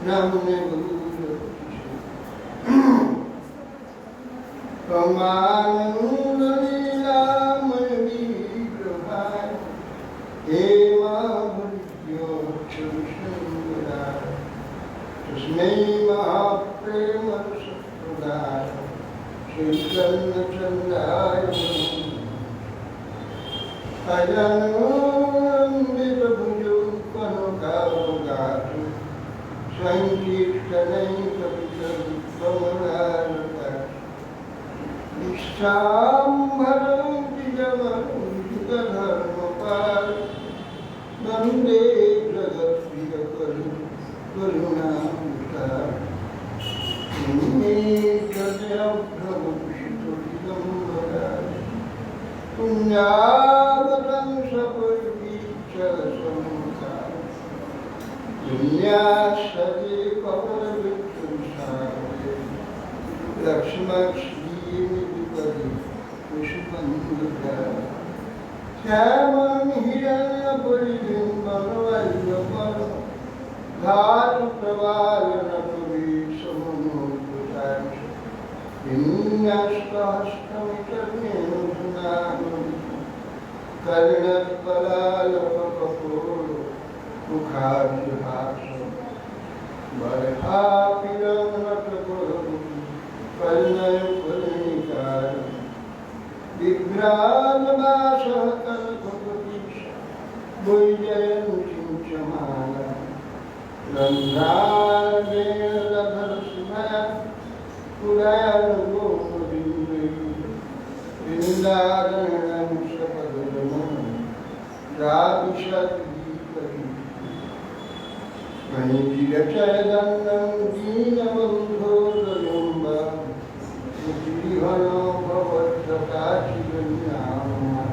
namne Ramanand Leela Vigrahai Hema Bhutyo Chushandara Tasmai Mahaprema Sapradaya Shri Channa Chandaya Ajanamrita Bhujo Panokavagatu Sankirtanai Kapitam Pamanarata Nishambharam Vijavam Jukadharmapal Nande Jagat Vidakaru Karunamukta Nime Kadyam Prabhu Shitodidambara Punyavatam Sapurvicha Samukta Dunyasade Pavaravitrusare Lakshmakshri Nidupadi Vishupandukha Shyaman Hiranyapuridim Manavajapar Dhatu Pravalana Puri Samanuputash Vinyastahastamikarnenu Sunanu Karinat Palalapa Kapuru Mukhabhasam Bharhapiram Ratapuru Kalnaya Purnikara Vigrhanavasah Kalpapatisha Bhujayan Chinchamala Randhadena Dharsimaya Purayana Gopavindri Vrindadanam Sapadadamam Radhishat Manijirachayadannam Deenabandhodayamba Mujrihano Bhavattakachiganyama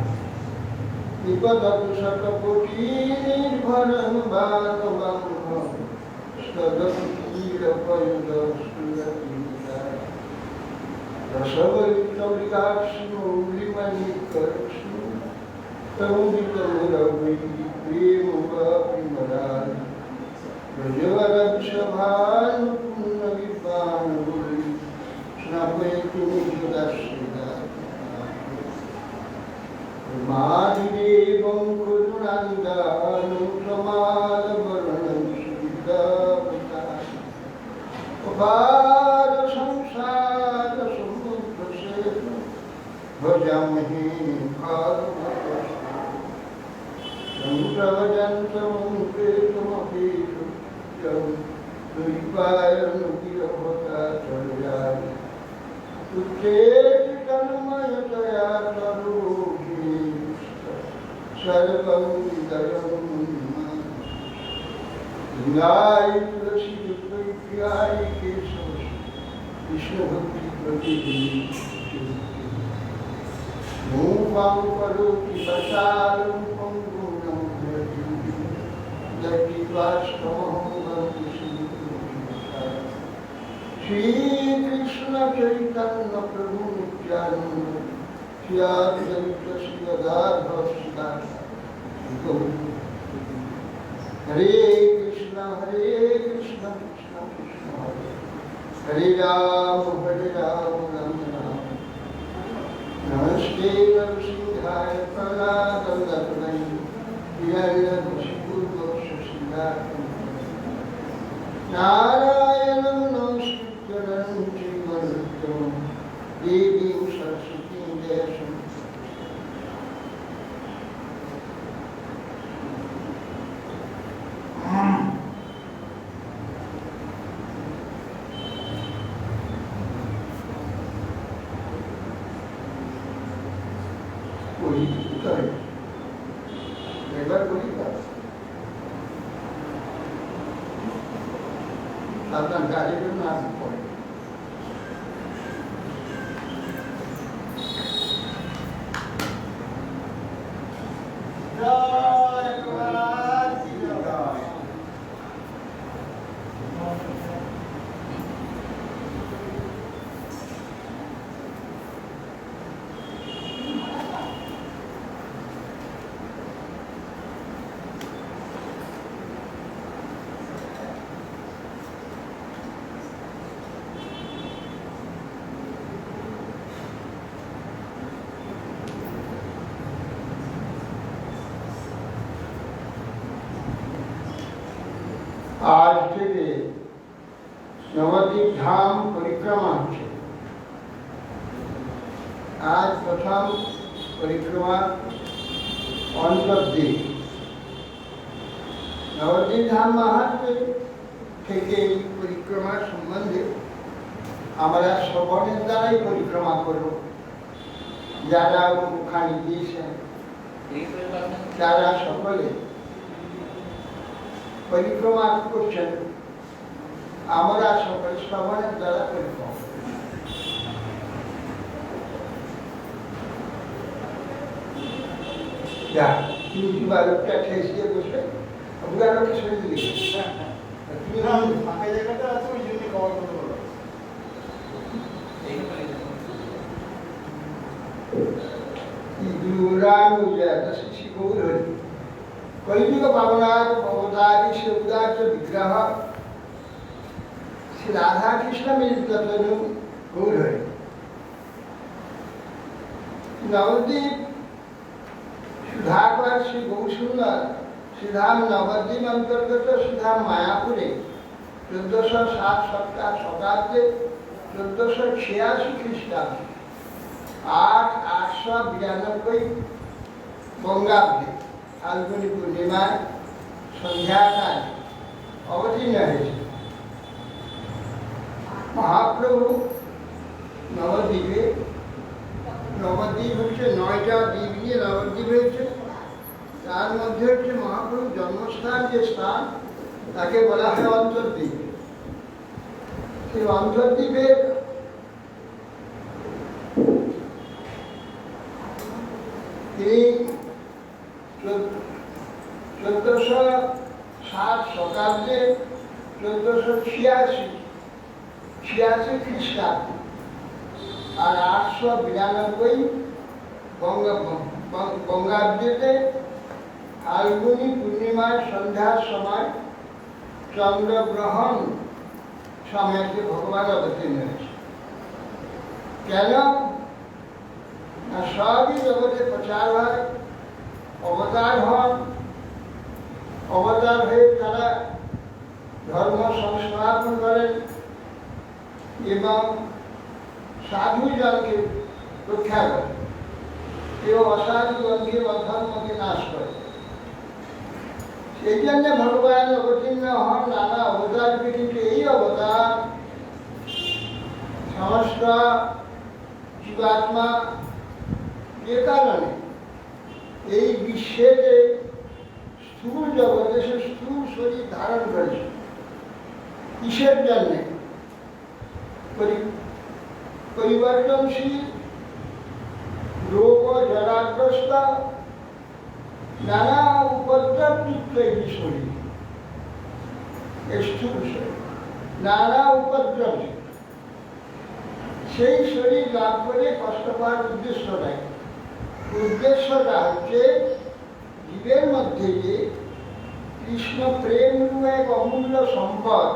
Nipadatu Sakapoti Nirvaram Bhagavamha Stadaputira Payuda Suratinda Rasavalitavikakshu Limanikakshu Tamuditamuravi Premavapimarari Rajavarabshabhan Punnavipan Guri Snapayatu Nijadashida Mahadidevam Kurunandanu Samalabaranam Siddhavata Apara Samsara Samudhrasena Bhajamhi Bhagavata Sampravajantam Kretamapeshu Duripaya Nukiravata Charyari Tucheti Karmayataya Taruki Sarvam Vidayam Nai Tulasi Dukkhyai Kesavas Vishnu Bhakti Pratidhi Mupam Paroti Vasaram Pangunam Yati Vastamam Shri Krishna Chaitanya Prabhu Nityananda Shri Advaita Shri Gadadhar Siddhanta Hare Krishna Krishna Krishna Hare Ram Ram Namaste Narsimhaya Pranadam Datanai Hiranyakashipu Doshashilatam Narayanam Namaskrityaram Chimanuttam Devim Saraswatim Vyasam Tentang kehidupan pun. আজ থেকে নবদ্বীপ ধাম পরিক্রমা হচ্ছে। আজ প্রথম পরিক্রমা অন্তর্দ্বীপ। নবদ্বীপ ধাম মাহাত্ম্য থেকে এই পরিক্রমার সম্বন্ধে আমরা শ্রবণের দ্বারাই পরিক্রমা করব। যারা মুখানি দিয়েছেন তারা সকলে পরিক্রমা করছেন, আমরা সকল শ্রবণের দ্বারা পরিক্রমা। যা তুমি বালকটা ঠেস দিয়ে বসে অভিজ্ঞানকে শরীর দিকে তুমি ফাঁকা জায়গাটা আছে, ওই জন্য কভার করতে পারো। कलियुग पावनाथ भवतारी शिवदाच विग्रह श्री राधा कृष्ण मिलित तनु गौर है। नवद्वीप सुधाकर श्री गौसुंदर श्रीधाम नवद्वीप अंतर्गत श्रीधाम मायापुरे 1407 शताब्दे 1486 ख्रीष्टाब्दे 892 বঙ্গাব্দে ফাল্গুনী পূর্ণিমায় সন্ধ্যাকাল অবতীর্ণ হয়েছে। মহাপ্রভু নবদ্বীপে, নবদ্বীপ হচ্ছে 9টা দ্বীপ নিয়ে নবদ্বীপ হয়েছে। তার মধ্যে হচ্ছে মহাপ্রভুর জন্মস্থান, যে স্থান তাকে বলা হয় অন্তর্দ্বীপ। সেই অন্তর্দ্বীপের তিনি 1407 শতাব্দে 1486 খ্রিস্টাব্দে আর 892 বঙ্গাব্দে ফাল্গুনী পূর্ণিমার সন্ধ্যার সময় চন্দ্রগ্রহণ সময়কে ভগবান অবতীর্ণ হয়েছে। কেন? সবই জগতে প্রচার হয়, অবতার হন, অবতার হয়ে তারা ধর্ম সংস্থাপন করেন এবং সাধুজনকে রক্ষা করেন এবং অসাধুজনকে অধর্মকে নাশ করে। সেই জন্য ভগবান অবতীর্ণ হন নানা অবতার, কিন্তু এই অবতার সমস্ত জীবাত্মা যে কারণে এই বিশ্বের স্থূল জগতে সে স্থূল শরীর ধারণ করেছে। কিসের জন্যে? পরিবর্তনশীল, রোগ জরাগ্রস্ত, নানা উপদ্রবযুক্ত এই শরীর, স্থূল শরীর নানা উপদ্রব, সেই শরীর লাভ করে কষ্ট পাওয়ার উদ্দেশ্য নাই। উদ্দেশ্যটা হচ্ছে জীবের মধ্যে যে কৃষ্ণ প্রেম এক অমূল্য সম্পদ,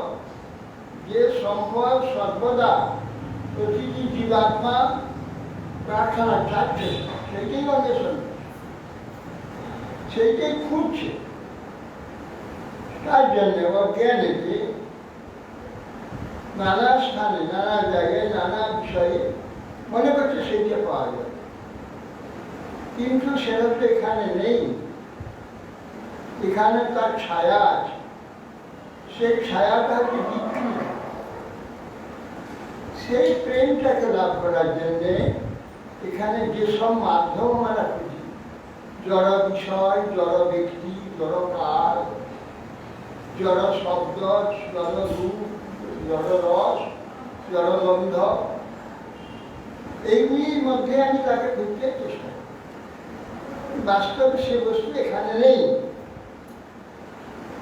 যে সম্পদ সর্বদা প্রতিটি জীবাত্মা প্রার্থনা চাচ্ছে, সেইটাই অন্বেষণ, সেইটাই খুঁজছে। তার জন্য অজ্ঞানে নানা স্থানে, নানা জায়গায়, নানা বিষয়ে মনে করছে সেইটা পাওয়া যায়, কিন্তু সেটা তো এখানে নেই। এখানে তার ছায়া আছে, সেই ছায়াটা হচ্ছে বিক্রি। সেই প্রেমটাকে লাভ করার জন্যে এখানে যেসব মাধ্যম আমরা খুঁজি, জড় বিষয়, জড় ব্যক্তি, জড় কাল, জড় শব্দ, জড় রূপ, জড় রস, জড় গন্ধ, এইগুলির মধ্যে আমি তাকে খুঁজতে চেষ্টা করি। বাস্তবে সে বস্তু এখানে নেই।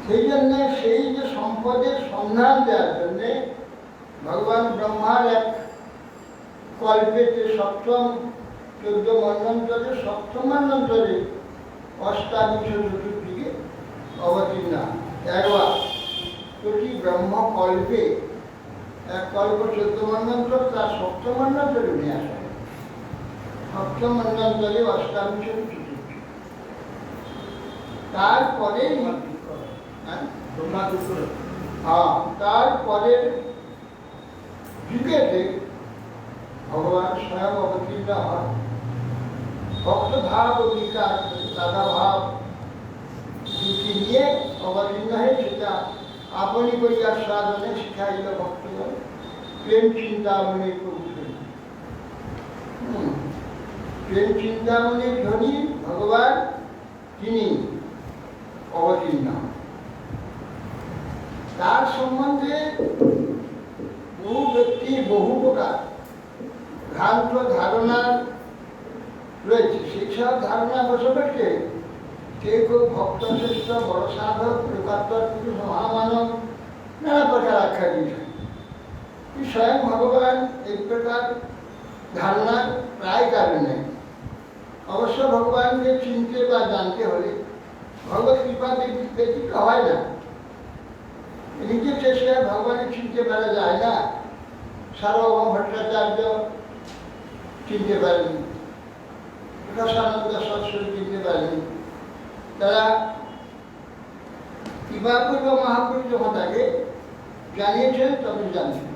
সেই জন্য সেই যে সম্পদের সন্ধান দেওয়ার জন্যে ভগবান ব্রহ্মার এক কল্পেতে সপ্তম 14 মন্বন্তরে, সপ্তম মন্বন্তরে অষ্টাদশ চতুর্দিকে অবতীর্ণ একবার প্রতি ব্রহ্ম কল্পে, এক কল্প 14 মন্বন্তর, তার সপ্তম মন্বন্তরে নিয়ে আসা। সপ্তম মন্বন্তরে অষ্টাদশ চতুর্দিকে, তারপরে তারপরের যুগেতে ভগবান স্বয়ং অবতীর্ণ হন, ভক্ত ভাব ও বিকাশ দাদা ভাব দুটি নিয়ে অবতীর্ণ হয়ে সেটা আপনি করিয়া সাধনে শিখাইল ভক্তগণ প্রেম চিন্তামণি প্রভু। প্রেম চিন্তামণি ধনী ভগবান তিনি অবতীর্ণ। তার সম্বন্ধে বহু ব্যক্তি বহু প্রকার ভ্রান্ত ধারণা রয়েছে। সেই সব ধারণা বসে বসে কেউ কেউ ভক্ত শ্রেষ্ঠ বড় সাধক লোকাত্তর পুরুষ মহামানব নানা প্রকার আখ্যা দিয়েছেন। স্বয়ং ভগবান এই প্রকার ধারণার প্রায় কারণ নেই। অবশ্য ভগবানকে চিনতে বা জানতে হলে ভগবত কৃপা ব্যতীত হয় না। নিজের চেষ্টায় ভগবানের চিনতে পারা যায় না। সার্বভৌম ভট্টাচার্য চিনতে পারেনি, রসানন্দ সরস্বতী চিনতে পারেনি। তারা কৃপাপূর্ব মহাপুরুষ যখন তাকে জানিয়েছেন তখন জানছেন।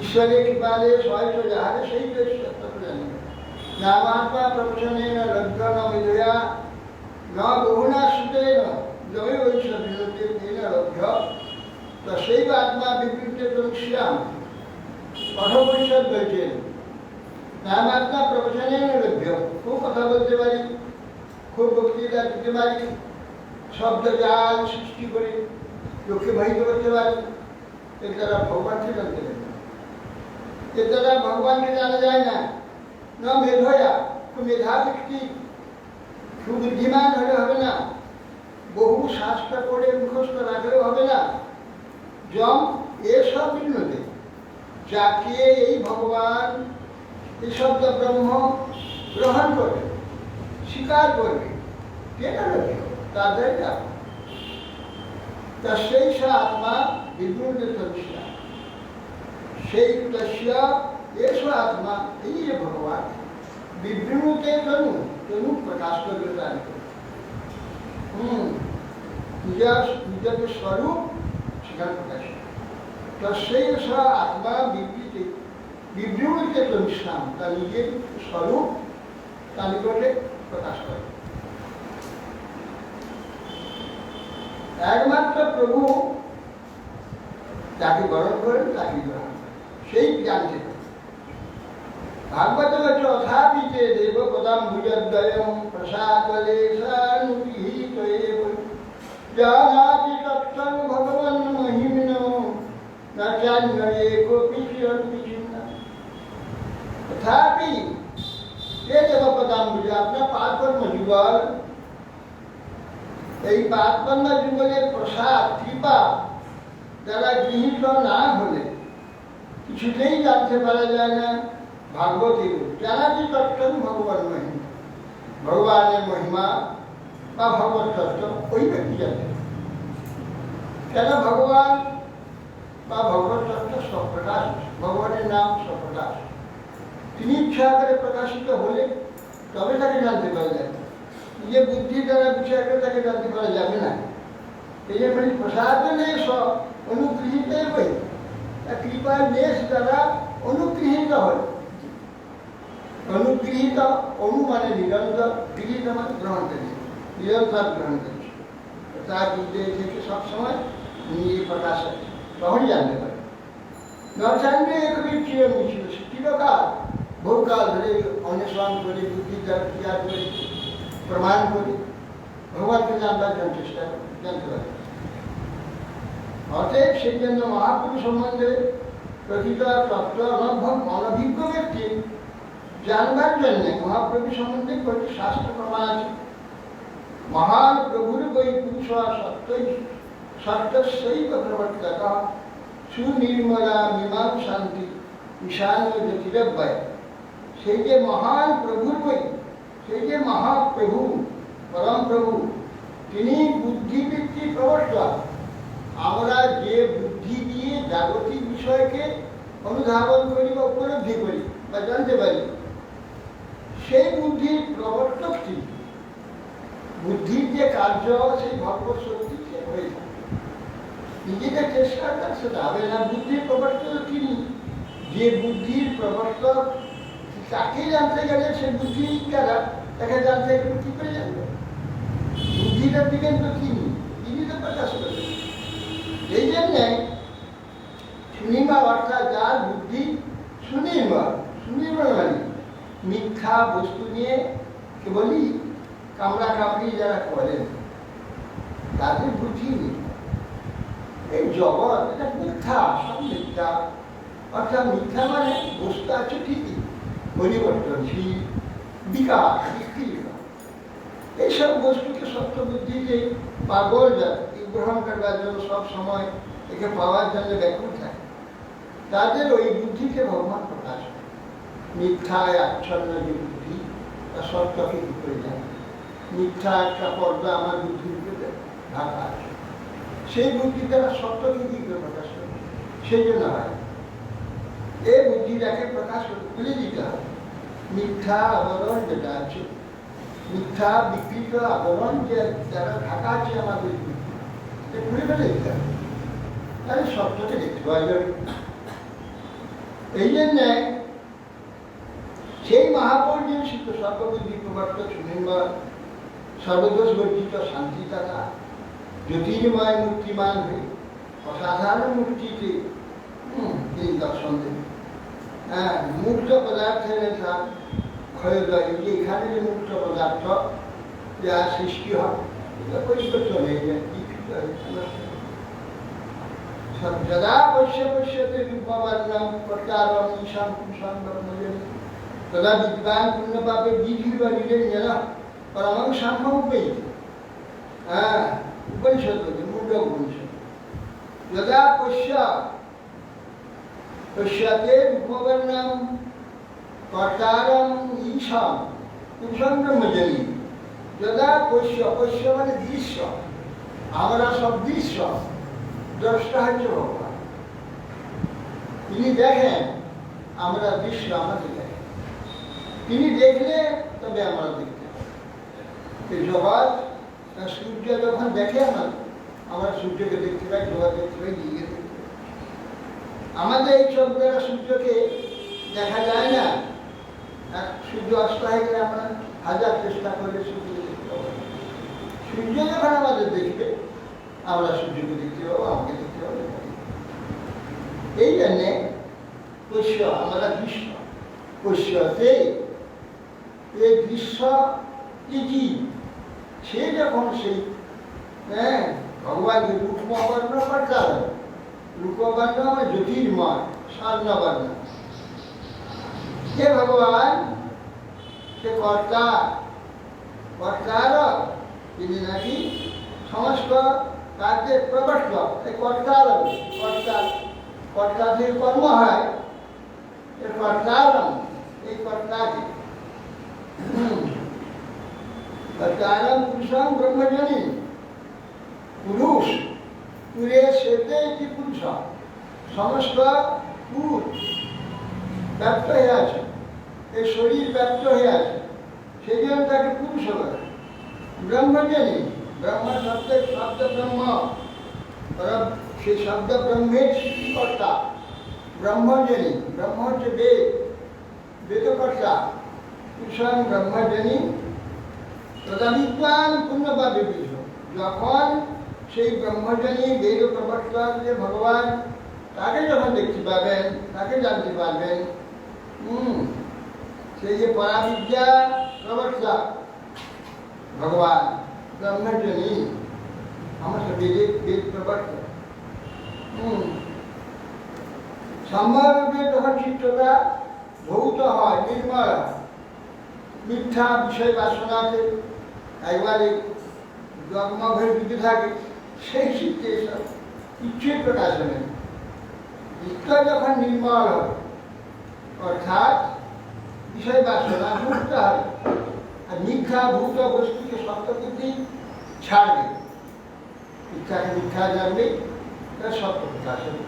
ঈশ্বরের কৃপালে সহায়ত যাহারে সেই তো ঈশ্বর তখন জানেন। নামাত্মা প্রবচনে ন লব্ধ ন বিধয়া ন বহুনা সুতে জয় ঐশ্বর বিরোধে লব্ধ তসৈব আত্মা বিবৃতে তনুষ্যাম। কঠোপনিষদ বলছেন নামাত্মা প্রবচনে ন লব্ধ। খুব কথা বলতে পারি, খুব বক্তৃতা দিতে পারি, শব্দ জাল সৃষ্টি করে লোককে বাহিত করতে পারি, এর দ্বারা ভগবানকে জানতে পারি না। এর দ্বারা ভগবানকে জানা যায় না। ন মেধয়া, খুব মেধা ব্যক্তি সুবুদ্ধিমান হলে হবে না, বহু শাস্ত্র পড়ে মুখস্থ রাখলেও হবে না। যম এসব বিঘ্নতে যাকে এই ভগবান এই শব্দ ব্রহ্ম গ্রহণ করবে, স্বীকার করবে, তাদের সেই আত্মা বিভ্রুতে তস্যা, সেই তস্যা এসো আত্মা, এই যে ভগবান বিভ্রুতে তনু, তনু প্রকাশ করবে তার নিজের স্বরূপ সেখানে প্রকাশ। তো সেই আত্মা বিবৃতি বিভ্রুতে তনুষ্যাম, তার নিজের স্বরূপ তার নিকটে প্রকাশ করে। একমাত্র প্রভু যাকে বরণ করেন তাকে গ্রহণ করেন, সেই জানতে। ভাগবত তথাপিতে দেব পদাম্বুজদ্বয়ং প্রসাদলেশানুগৃহীত এব জানাতি তত্ত্বং ভগবন মহিম্নো ন চান্য কোপি চিরবিচ্ছিন্ন। তথাপি এ দেব পদাম্বুজ, আপনার পাদপদ্ম যুগল, এই পাদপদ্ম যুগলের প্রসাদ কৃপা যারা গৃহীত না হলে কিছুতেই জানতে পারা যায় না ভাগবতীর জানাতি তত্ত্ব ভগবান মহিমা, ভগবানের মহিমা বা ভগবত তত্ত্ব ওই ব্যক্তি জানে। কেন ভগবান বা ভগবত তত্ত্ব স্বপ্রকাশ, ভগবানের নাম স্বপ্রকাশ। তিনি ইচ্ছা করে প্রকাশিত হলে তবে তাকে জানতে পারা যাবে। যে বুদ্ধি দ্বারা বিচার করে তাকে জানতে পারা যাবে না। এই যে প্রসাদনে সব অনুগৃহীত হয়ে কৃপার নেশ দ্বারা অনুগৃহীত হয়। অনুগৃহীত, অনু মানে নিরন্তর, গৃহীত মানে গ্রহণ করেছে, নিরন্তর গ্রহণ করেছে। তার বুদ্ধি থেকে সবসময় নিজে প্রকাশ আছে, তখনই জানতে পারে। নরসাঙ্গে একটি চিরঞ্জীব ছিল, চিরকাল বহুকাল ধরে অন্বেষণ করে বুদ্ধির দ্বারা ক্রিয়া করে প্রমাণ করে ভগবানকে জানবার জন্য চেষ্টা করে জানতে পারে। অতএব সেই জন্য মহাপুরুষ সম্বন্ধে প্রকৃত তত্ত্ব অনভিজ্ঞ ব্যক্তি জানবার জন্য মহাপ্রভু সম্বন্ধে কয়েকটি শাস্ত্র প্রমাণ আছে। মহান প্রভুর বৈ পুরুষ সত্যই প্রবর্তক সুনির্মলা মীমাং শান্তি ঈশান জ্যোতিরব্যয়। সেই যে মহান প্রভুর বই, সেই যে মহাপ্রভু পরম প্রভু, তিনি বুদ্ধিবৃত্তি প্রবর্তক। আমরা যে বুদ্ধি দিয়ে জাগতিক বিষয়কে অনুধাবন করি বা উপলব্ধি করি বা জানতে পারি, সেই বুদ্ধির প্রবর্তক তিনি। বুদ্ধির যে কার্য সেই ভগবত শক্তি হয়ে থাকে। নিজেকে চেষ্টা করছে হবে না। বুদ্ধির প্রবর্তক তিনি, যে বুদ্ধির প্রবর্তক তাকে জানতে গেলে সে বুদ্ধি কারা, তাকে জানতে গেলে কি করে জানবে? বুদ্ধিটা দিবেন তো তিনি তো প্রকাশ করবেন। এই জন্যে সুনির্মল অর্থাৎ যার বুদ্ধি সুনির্মল মানে মিথ্যা বস্তু নিয়ে কেবলই কামড়া কামড়ি যারা করেন তাদের বুদ্ধি নেই। এই জগৎ এটা মিথ্যা, সব মিথ্যা। অর্থাৎ মিথ্যা মানে বস্তু আছে ঠিকই, পরিবর্তনশীল, বিকাশ, বিক্রিয়া। এইসব বস্তুকে সত্য বুদ্ধিতে পাগল যায় গ্রহণ করবার জন্য, সব সময় একে পাওয়ার জন্য ব্যাকুল থাকে। তাদের ওই বুদ্ধিকে ভগবান প্রকাশ করে। মিথ্যায় আচ্ছন্ন যে বুদ্ধি, তা সত্যকে কি করে যায়? মিথ্যা একটা পর্দা আমার বুদ্ধির উপরে ঢাকা আছে, সেই বুদ্ধি দ্বারা সত্যকে কি করে প্রকাশ করে? সেই জন্য হয় এই বুদ্ধিটাকে প্রকাশ করে খুলে দিতে হবে। মিথ্যা আবরণ যেটা আছে, মিথ্যা বিকৃত আবরণ যে যারা ঢাকা আছে আমাদের বুদ্ধি, খুলে ফেলে দিতে হবে, তাহলে সত্যকে দেখতে পাওয়া যাবে। এই জন্যে সেই মহাপৌর্যের সিদ্ধ সর্ববুদ্ধি প্রবর্তক সুনির্মল সর্বদোষ বর্জিত শান্তিদাতা জ্যোতির্ময় মূর্তিমান হয়ে অসাধারণ মূর্তিতে তিনি দর্শন দেন। হ্যাঁ, মূর্ত পদার্থের ক্ষয়োদয়, যে এখানে যে মূর্ত পদার্থ যা সৃষ্টি হয় এটা পরিবর্তন হয়ে যায়, যদা পশ্যতে রূপবর্ণম কর্তারম ঈশান পুরুষাং ব্রহ্মজন তদা বিদ্বান পুণ্যপাপে বিধির্বা নিরঞ্জন পরমং সাম্যমুপেয়িত। হ্যাঁ, উপনিষদ বলছে, মুন্ড উপনিষদ। যদা পশ্যতে রূপবর্ণম কর্তারম ঈশান পুরুষাং ব্রহ্মজন। যদা পশ্য মানে দৃশ্য, আমরা সব দৃশ্য, দ্রষ্টা হচ্ছে ভগবান। তিনি দেখেন, আমরা দৃশ্য আমাদের দেখেন, তিনি দেখলে তবে আমরা দেখতে পাই। এই জগৎ সূর্য যখন দেখে আমরা সূর্যকে দেখতে পাই, জগৎ দেখতে পাই, নিজেকে দেখতে পাই। আমাদের এই চোখ দ্বারা সূর্যকে দেখা যায় না। সূর্য অস্ত হয়ে গেলে আমরা হাজার চেষ্টা করলে সূর্যকে দেখতে পাবো। সূর্য যখন আমাদের দেখবে আমরা সূর্যকে দেখতে পাবো, আমাকে দেখতে পাবো। এই জন্যে পশ্য, আমরা দৃশ্য, পশ্যতে এই দৃশ্য কি সে যখন সেই ভগবানকে রূপবর্ণ করতে, রূপবর্ণ আমার জ্যোতির্ময় স্বর্ণবর্ণ, যে ভগবান সে কর্তা, কর্তার তিনি নাকি সমস্ত কার্যের প্রবর্তক। এই কর্তার কর্তা যে কর্ম হয় কর্তারম, এই কর্তাকে কর্তারম পুরুষং ব্রহ্মজনী, পুরুষ পুরে সেতে কি পুরুষ, সমস্ত পুর ব্যপ্ত হয়ে আছে, এই শরীর ব্যপ্ত হয়ে আছে, সেই জন্য তাকে পুরুষ বলে। ব্রহ্মজনী, ব্রহ্ম শব্দের শব্দ ব্রহ্ম, সেই শব্দ ব্রহ্মের সৃষ্টিকর্তা। ব্রহ্মজনী, ব্রহ্ম হচ্ছে বেদ, বেদকর্তা। পুরুষং ব্রহ্মজনী তদা বিদ্বান পুণ্যপাপে বিষ। যখন সেই ব্রহ্মজনী বেদ প্রবর্তক যে ভগবান, তাকে যখন দেখতে পাবেন, তাকে জানতে পারবেন, সেই যে পরাবিদ্যা প্রবর্তক ভগবান ব্রহ্মজনী, আমার বেদ প্রবর্তক। সম্ভাব্য যখন চিত্তটা ধৌত হয়, নির্মল হয়, মিথ্যা বিষয় বাসনাতে একবারে জন্মভের দিতে থাকে, সেই চিত্তে এসব ইচ্ছের প্রকাশ হবে। চিত্ত যখন নির্মল হবে, অর্থাৎ বিষয় বাসনা মুক্ত হবে, আর মিথ্যা ভূত বস্তুকে সত্যবুদ্ধি ছাড়বে, মিথ্যাকে মিথ্যা জানবে, তার সত্য প্রকাশ হবে।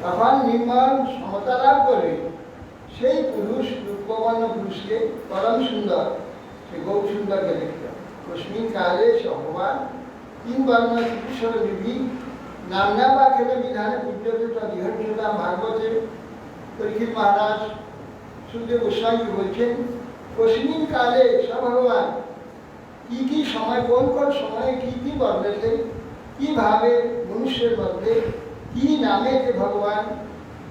তখন নির্মল সমতা লাভ করে সেই পুরুষ, রূপবর্ণ পুরুষকে পরম সুন্দর, সে গৌ সুন্দরকে দেখতে হবে। তস্মিন কালে সে ভগবান তিন বর্ণ পুরুষের বিধি नामना वाक्य में विधान पूज्यते तदिहर्षता भागवते परीक्षित महाराज सुखदेव गोस्वामी বলছেন কস্মিন কালে স ভগবান কি সময় কোন সময়ে কি বদলেছে কিভাবে মানুষের মধ্যে কি নামে যে ভগবান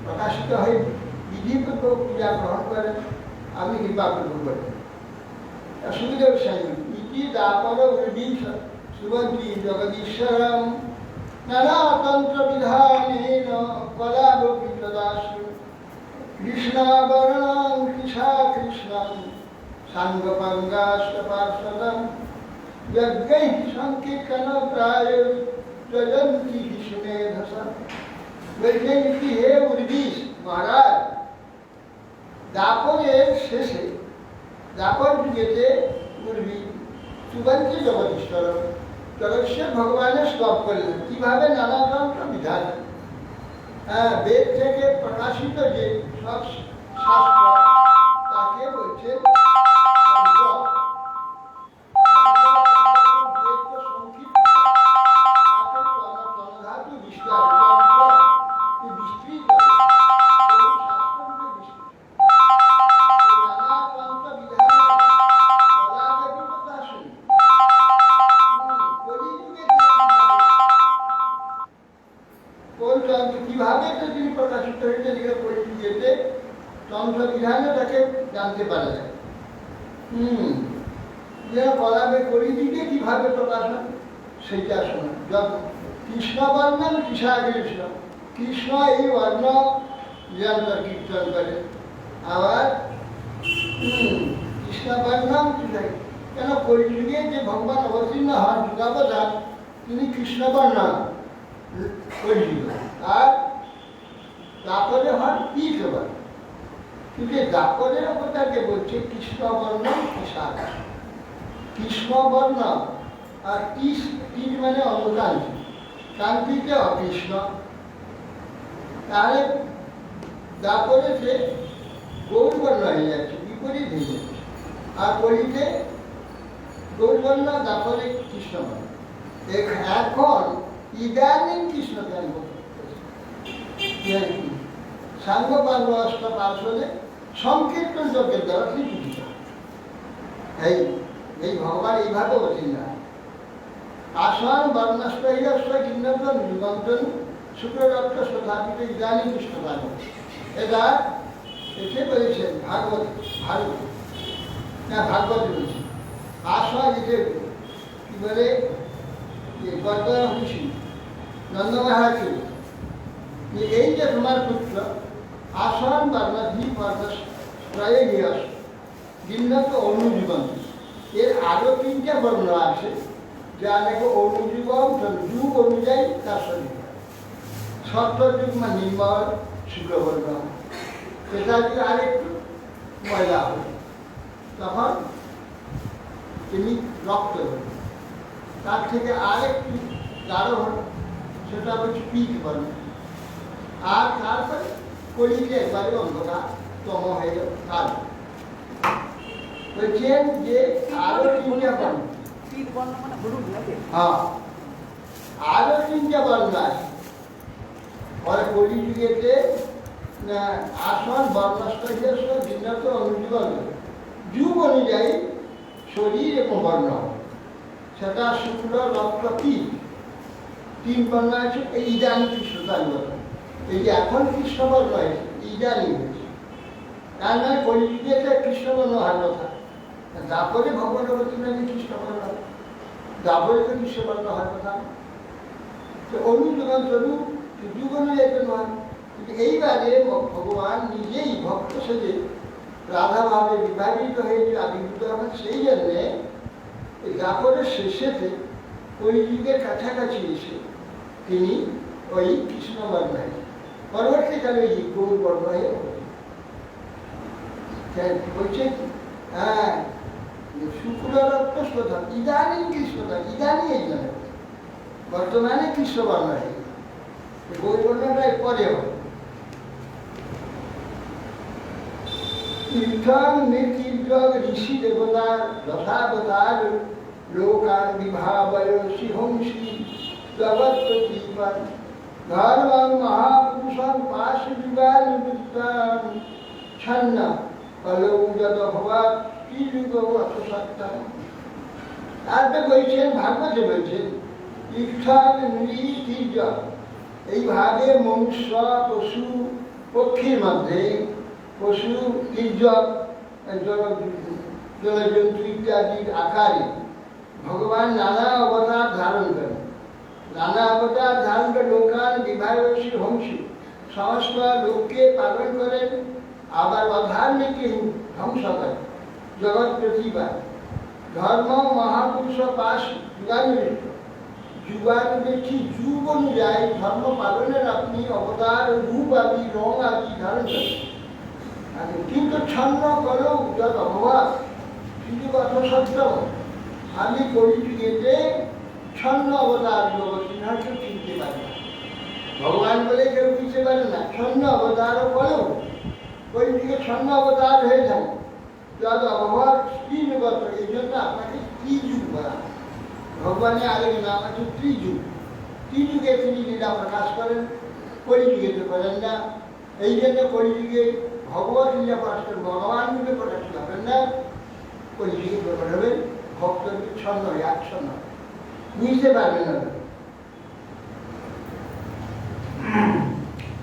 প্রকাশিত হয়ে বিধিপূর্বক পূজা গ্রহণ করেন আমি কৃপাপূর্বক করেন সুখদেব গোস্বামী ইতি দাপর উর্বিষ সুবন্তি জগদীশ্বরম নানাতন্ত্র বিধানেন কলাবপিতদাসু কৃষ্ণবর্ণং কৃষা কৃষ্ণং সাঙ্গপাঙ্গাস্তপার্ষদম যজ্ঞৈ সংকীর্তন প্রায় যজন্তি সুমেধসা বলছেন কি হে উর্বিষ মহারাজ দাপরের শেষে দাপর যুগেতে উর্বি সুবন্তি জগদীশ্বর জগদীশ্বর ভগবানের স্তব করলেন কিভাবে নানাতন্ত্র বিধান বেদ থেকে প্রকাশিত যে সব শাস্ত্র তাকে বলছে কিভাবে তো তিনি প্রকাশিত হয়েছে যেটা পরিচিতিতে তন্ত্র বিধানে তাকে জানতে পারা যায় যে কলাবে পরিচিতি কিভাবে প্রকাশ হয় সেইটা শোনা যখন কৃষ্ণ বর্ণন কৃষা কৃষ্ণ কৃষ্ণ এই বর্ণ নিরন্তর কীর্তন করে আবার কৃষ্ণ বর্ণন কৃষাই কেন পরিযুগে যে ভগবান অবতীর্ণ হন যুগাবতার তিনি কৃষ্ণ বর্ণ পরিযুগ আর দাপরে হন কৃষ্ণবর্ণ কিন্তু দাপরের অবতারকে বলছে কৃষ্ণবর্ণ কৃষাক কৃষ্ণবর্ণ আর কৃষ মানে অনুকান্তি কান্তিতে অকৃষ্ণ তাহলে দাপরে সে গৌরবর্ণ হয়ে যাচ্ছে বিপরীত হয়ে যাচ্ছে আর কলিতে গৌরবর্ণ দাপরে কৃষ্ণবর্ণ এখন ইদানিং কৃষ্ণ জ্ঞান সাঙ্গপাঙ্গ অষ্টপার্শ্বদে সংকীর্তন যজ্ঞের দ্বারা স্বীকৃত এই ভগবান এইভাবে অধীন আসন বর্ণস্বহীরস্ব গিন্নতন যুগন্তন শুক্ররক্ত শতাপিত ইদানিং কৃষ্ণপাঙ্গ এটা এসে বলেছেন ভাগবত বলেছেন আসন এসে কি বলে গর্দন ঋষি নন্দ মহারাজ এই যে তোমার পুত্র আসন বর্ণধি বর্ণশ্রয়ে নিয়স গিন্নত অনুজীবন এর আরো তিনটে বর্ণ আছে যা নাকি অনুজীবন যুগ অনুযায়ী তার শরীর সত্যযুগ মানে নির্মল শুক্রবর্ণ সেটা যদি আরেকটু ময়লা হবে তখন তিনি রক্ত হল তার থেকে আরেকটু গাঢ় হল সেটা হচ্ছে পিঠ বর্ণ আর তারপরে কলিতে একবারে অন্ধকার তম হয়ে গেল কাল বলছেন যে আরো তিনটা বর্ণ হ্যাঁ আরো তিনটা বর্ণ আছে পরে কলিযুগেতে আসন বর্ণস্ত ভিন্নত অনুজীবন যুগ অনুযায়ী শরীর এবং বর্ণ সেটা শুক্ল রক্ত তিন বর্ণ আছে এই ইদানি কৃষ্ণতার এই যে এখন কৃষ্ণবর্ণ হয়েছে ইদানি হয়েছে তার নয় কলিযুগেতে কৃষ্ণবর্ণ হওয়ার কথা তারপরে ভগবান অবতীর্ণ যে কৃষ্ণবর্ণ তারপরে তো কৃষ্ণবর্ণ হওয়ার কথা তো অনুযুগন স্বরূপ যুগ অনুযায়ী তো নয় কিন্তু এইবারে ভগবান নিজেই ভক্ত সেজে রাধাভাবে বিভাজিত হয়েছে আবির্ভূত হবেন সেই জন্যে এই দাপরের শেষেতে কলিযুগের কাছাকাছি এসে তিনি ওই কৃষ্ণবর্ণ হয়েছে পরবর্তীকালে ওই গৌরবর্ণ হয়ে বলছে হ্যাঁ শুক্ল রক্ত শ্রদ্ধা ইদানিং কৃষ্ণতা ইদানি এই জন্য বর্তমানে কৃষ্ণবর্ণ হয়ে গৌরবর্ণটা পরে হবে তীর্থং নির্তীর্যক ঋষি দেবতার যথাবতার লোকান বিভাবয় সিহংসি জগৎ প্রতীপান ধর্মং মহাপুরুষং পাশ যুগাল বিদ্যাং ছন্ন কলৌ যত ভবাত কি যুগ অত সত্যম। তারপরে বলছেন, ভাগবতে বলছেন, তীর্থং নৃতীর্য, এইভাবে মনুষ্য পশু পক্ষীর মধ্যে পশু তির্যক জলজন্তু ইত্যাদির আকারে ভগবান নানা অবতার ধারণ করেন। নানা অবতার ধারণ করে লোকান বিভাগী হংসী, সমস্ত লোককে পালন করেন, আবার অধার্মিককে ধ্বংস করেন, জগৎ প্রতিভা। ধর্ম মহাপুরুষ পাশ যুগানুষ্ঠ, যুগানুষ্ঠী যুগ অনুযায়ী ধর্ম পালনের আপনি অবতার রূপ আদি রং আদি ধারণ করেন। কিন্তু ছন্ন করো যত অভাব, কিন্তু কথা সত্য, আমি কলিযুগেতে ছন্ন অবতার জগৎ কেউ চিনতে পারে না। ভগবান বলে কেউ বুঝতে পারে না, ছন্ন অবতারও বলো কলিযুগে ছন্ন অবতার হয়ে যায়। যত অভাব স্ত্রীগত, এই জন্য আপনাকে ত্রিযুগ বলা। ভগবানের আরেক নাম আছে ত্রিযুগ। ত্রিযুগে তিনি লীলা প্রকাশ করেন, কলিযুগে তো করেন না। এই জন্য কলিযুগে ভগবত লীলা প্রকাশ করেন, ভগবান রূপে প্রকাশিত হবেন না, কলিযুগে প্রকট হবেন ভক্তকে ছন্ন আচ্ছন্ন, বুঝতে পারবেন না।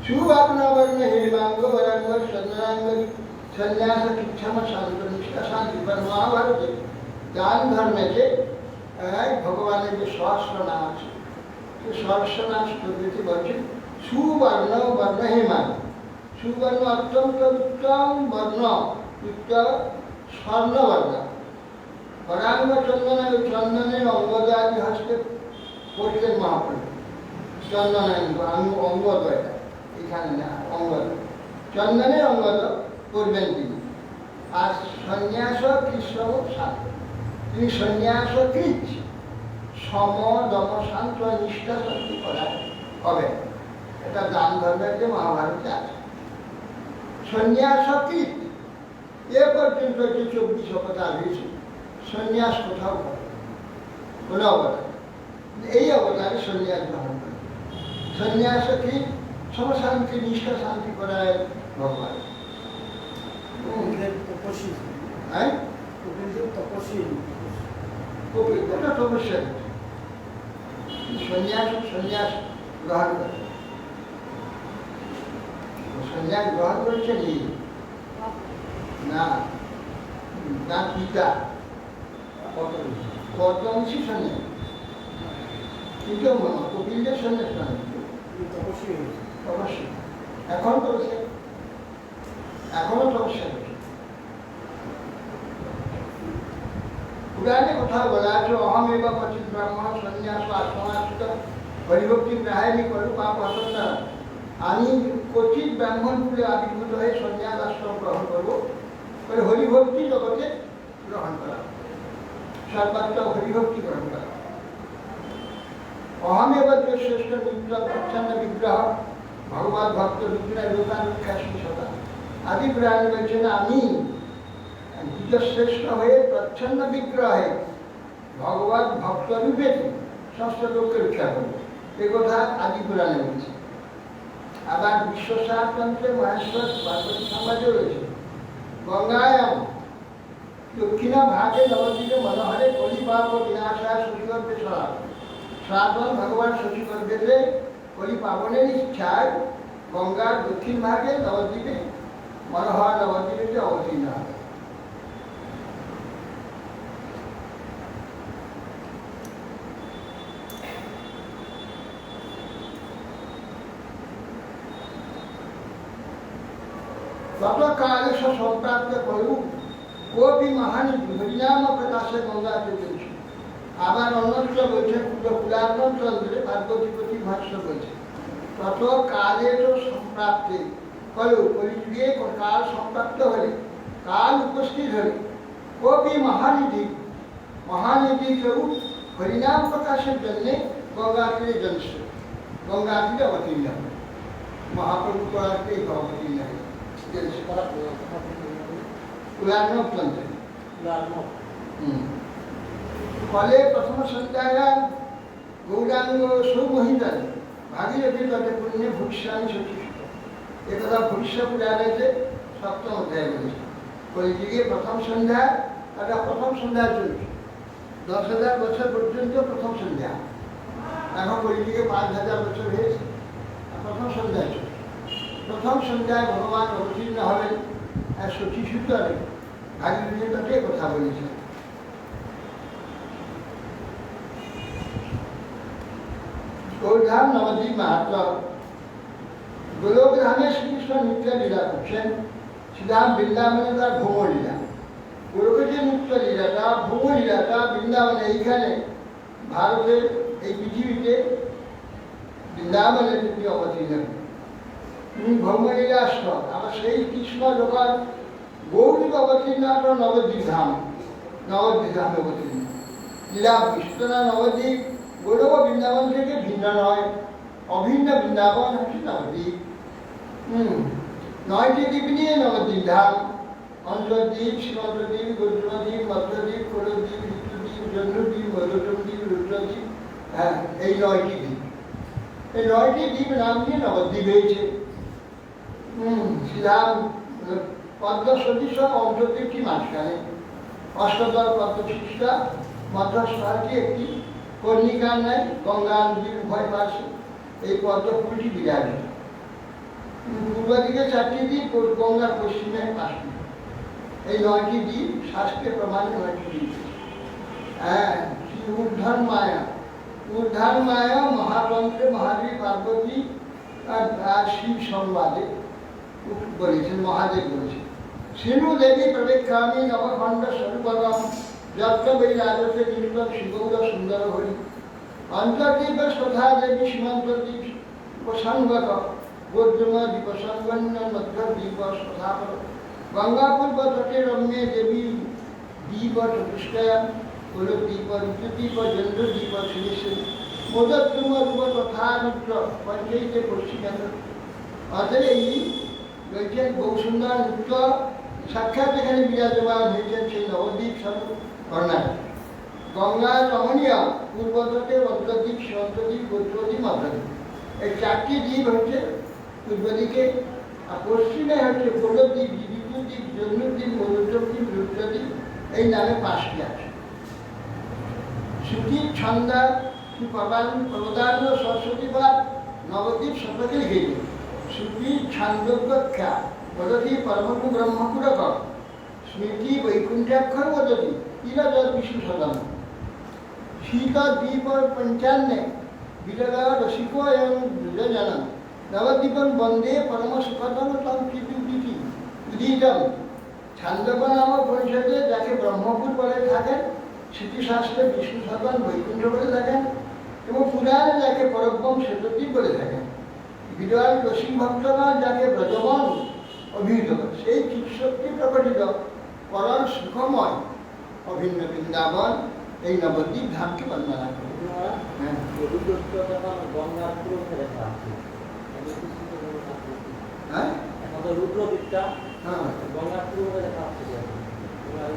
সুবর্ণবর্ণ হেমাঙ্গ বরাঙ্গ চন্দ্রাঙ্গ সন্ন্যাস কিচ্ছম শান্ত নিষ্ঠা শান্তি। মহাভারতে দান ধর্মেতে ভগবানের যে সহস্র নাম আছে, সেই সহস্র নাম স্তুতিতে বলছেন সুবর্ণ বর্ণ হেমাঙ্গ। সুবর্ণ অত্যন্ত উত্তম বর্ণ, উত্তম স্বর্ণবর্ণ। বরাঙ্গ চন্দন, চন্দনের অঙ্গদাদি হস্তে পড়লেন মহাপ্রভু। চন্দনের অঙ্গদ, এখানে না অঙ্গদ, চন্দনের অঙ্গদ করবেন তিনি। আর সন্ন্যাস কৃষ্ণ শান্ত, তিনি সন্ন্যাস কৃত, সম দম শান্ত নিষ্ঠা শান্তি করা হবে। এটা দান ধর্মের যে মহাভারতে আছে। সন্ন্যাস কৃত এ পর্যন্ত যে 24 অবতার হয়েছে, সন্ন্যাস কোথাও করে কোনো অবতার, এই অবতারে সন্ন্যাস গ্রহণ করে। সন্ন্যাস কি সমশান্তি নিষ্ঠা শান্তি করায় ভগবান। তপস্যা সন্ন্যাস গ্রহণ করে। সন্ন্যাস গ্রহণ করেছেন না, না পিতা কর্তমসী সন্ন্যাস, কিন্তু কপিলদের সন্ন্যাস নয়, তপস্যা। এখন তপস্যা, এখনো তপস্যা করছে। পুরাণে কোথাও বলা আছে অহম এবা পচিত ব্রাহ্মণ সন্ন্যাস আশ্রমাশ্রিত হরিভক্তি গ্রাহানি করু পাপ অসন্না। আমি কচিত ব্রাহ্মণ কুলে আবির্ভূত হয়ে সন্ন্যাস আশ্রম গ্রহণ করবো, করে হরিভক্তি জগতে গ্রহণ করা, সর্বাত্ম হরিভক্তি গ্রহণ করা। অহমেব শ্রেষ্ঠ মিত্র প্রচ্ছন্ন বিগ্রহ ভগবত ভক্ত বিগ্রহ লোকানুখ্যা শিষ্যতা। আদি পুরাণে বলছেন আমি শ্রেষ্ঠ হয়ে প্রচ্ছন্ন বিগ্রহে ভগবত ভক্ত রূপে সমস্ত লোককে রক্ষা করবে, এ কথা আদি পুরাণে বলছে। আবার বিশ্বসারতন্ত্রে মহেশ্বর পার্বতী সমাজে রয়েছে গঙ্গায়াম দক্ষিণ ভাগে নবদ্বীপে মনোহরে কলিপাপ বিনাশায় শশীগর্ভে সরাব। সনাতন ভগবান শশীগর্ভে কলি পাবনের ইচ্ছায় গঙ্গার দক্ষিণ ভাগে নবদ্বীপে মনোহর নবদ্বীপে অবতীর্ণ হবে। ততকালে সম্প্রাপ্ত করু কোপি মহানি হরিনাম প্রকাশে গঙ্গাতে বলছে। আবার অন্যত্র বলছে পুরাতন চন্দ্রে পার্বতীপতি ভাষ্য বলছে তত কালে তো সম্প্রাপ্তে করু, কলিযুগে কাল সম্প্রাপ্ত হলে, কাল উপস্থিত হলে কোপি মহানিধি, মহানিধি কেউ হরিনাম প্রকাশের জন্যে গঙ্গাতীরে জন্মে, গঙ্গাতীরে অবতীর্ণ হবে। মহাপ্রভু করাতে অবতীর্ণ হবে ফলে প্রথম সন্ধ্যায় গৌরাঙ্গ সৌমহিতান ভাগীরথীর তটে পুণ্যে ভূষ্যামি সচিষ্ঠ, একথা ভূষ্য পুরাণেতে 7ম অধ্যায়ে বলেছে। কলিযুগে প্রথম সন্ধ্যা, এটা প্রথম সন্ধ্যা চলছে, 10,000 বছর পর্যন্ত প্রথম সন্ধ্যা। এখন কলিযুগে 5,000 বছর হয়েছে, প্রথম সন্ধ্যা চলছে। প্রথম সন্ধ্যায় ভগবান অবতীর্ণ হবেন সচী সূত্রে ভাগীরথীর তটে কথা বলেছেন। গৌরধাম নবদ্বীপ মাহাত্ম। গোলকধামে শ্রীকৃষ্ণ নিত্য লীলা করছেন, শ্রীধাম বৃন্দাবনে তার ভ্রমণ লীলা। গোলকে যে মুক্ত লীলাটা, ভ্রমণ লীলাটা বৃন্দাবনে, এইখানে ভারতের এই পৃথিবীতে বৃন্দাবনে তিনি অবতীর্ণ। তিনি ভ্রমণ লীলা স্থল। আবার সেই কৃষ্ণ যখন গৌরীকে অবতীর্ণ নবদ্বীপ ধাম, নবদ্বীপ ধামে অবতীর্ণ লীলা বিষ্ণু। নবদ্বীপ গৌরব বৃন্দাবন থেকে ভিন্ন নয়, অভিন্ন বৃন্দাবন হচ্ছে নবদ্বীপ। 9টি দ্বীপ নিয়ে নবদ্বীপ ধাম। অঞ্চলদ্বীপ, সীমান্তদ্বীপ, গৌরদ্বীপ, মধ্যদ্বীপ, কোলদ্বীপ, ঋতুদ্বীপ, জন্মদ্বীপ, মধুদ্বীপ, রুদ্রদ্বীপ, হ্যাঁ, এই 9টি দ্বীপ। এই 9টি দ্বীপ নাম নিয়ে নবদ্বীপ হয়েছে। শ্রীধাম পদ্ম সদৃশ অঞ্চলদ্বীপটি মাঝখানে, অষ্টদল পদ্মশিষ্টা মধ্যস্থলটি একটি কর্ণিকার নাই, গঙ্গা নদীর উভয় পাশে এই পদ্ম ফুলটি বিরাজিত। পূর্ব দিকে 4টি দ্বীপ, গঙ্গার পশ্চিমে 5টি। এই 9টি দ্বীপ শাস্ত্রের প্রমাণে 9টি দ্বীপ। হ্যাঁ, ঊর্ধ্বন মায়া, ঊর্ধ্বন মায়া মহাতন্ত্রে মহাদেব পার্বতী আর শিব সংবাদে বলেছেন, মহাদেব বলেছেন। শ্রীনু দেবী প্রবেক্ষামি নবখণ্ড স্বরূপরম যত্র বৈ রাজতে নির্গত শিবৌর সুন্দর হরি। অন্তর্দ্বীপ তথা দেবী সীমান্তদ্বীপ প্রসঙ্গত গোদ্রুম দ্বীপসঙ্গন্য মধ্যদ্বীপ তথাপর। গঙ্গাপূর্ব তটে রম্যে দেবী দ্বীপ চতুষ্টয়া, কুলদ্বীপ, ঋতুদ্বীপ, জন্দ্রদ্বীপ, শ্রীশ্রী মোদদ্রুম রূপ তথা রুদ্র পঞ্চৈতে পশ্চিমে। অতএব এই বলছেন বহু সুন্দর নৃত্য সাক্ষাৎ এখানে বিরাজমান হয়েছেন সেই নবদ্বীপ স্বরূপ কর্ণাটক। গঙ্গার রমণীয় পূর্বতটে অন্তর্দ্বীপ, সীমান্তদ্বীপ, গোত্রদ্বীপ, মধ্যদ্বীপ। এই 4টি দ্বীপ হচ্ছে পূর্ব দিকে, আর পশ্চিমে হচ্ছে কোলদ্বীপ, ঋতুদ্বীপ, জন্মদ্বীপ, মধুদ্বীপ, রুদ্রদ্বীপ, এই নামে 5টি আছে। শ্রুতি ছন্দা প্রদান সরস্বতীবাদ নবদ্বীপ শতকে লিখেছে। শ্রুতি ছন্দোজ্ঞা বদতি পরমকু ব্রহ্মকুরক, স্মৃতি বৈকুণ্ঠাক্ষর বদতি তিরজ বিষ্ণু সদন। শীত দ্বীপ 55 বিরল রসিক এবং দুর্জন নবদ্বীপম বন্দে পরম সুখতম তম কীর্তি উদিতম। ছান্দোগ্য নাম পরিষদে যাকে ব্রহ্মপুর বলে থাকেন, স্মৃতিশাস্ত্রে বিষ্ণু সদন বৈকুণ্ঠ বলে থাকেন, এবং পুরাণে যাকে পরব্রহ্ম শ্বেতদ্বীপ বলে থাকেন। বিরল রসিক ভক্তগণ যাকে ব্রজবন অভিহিত করে। সেই চিৎশক্তি প্রকটিত পরম সুখময় অভিন্ন বৃন্দাবন এই নবদ্বীপ ধামকে বর্ণনা করে।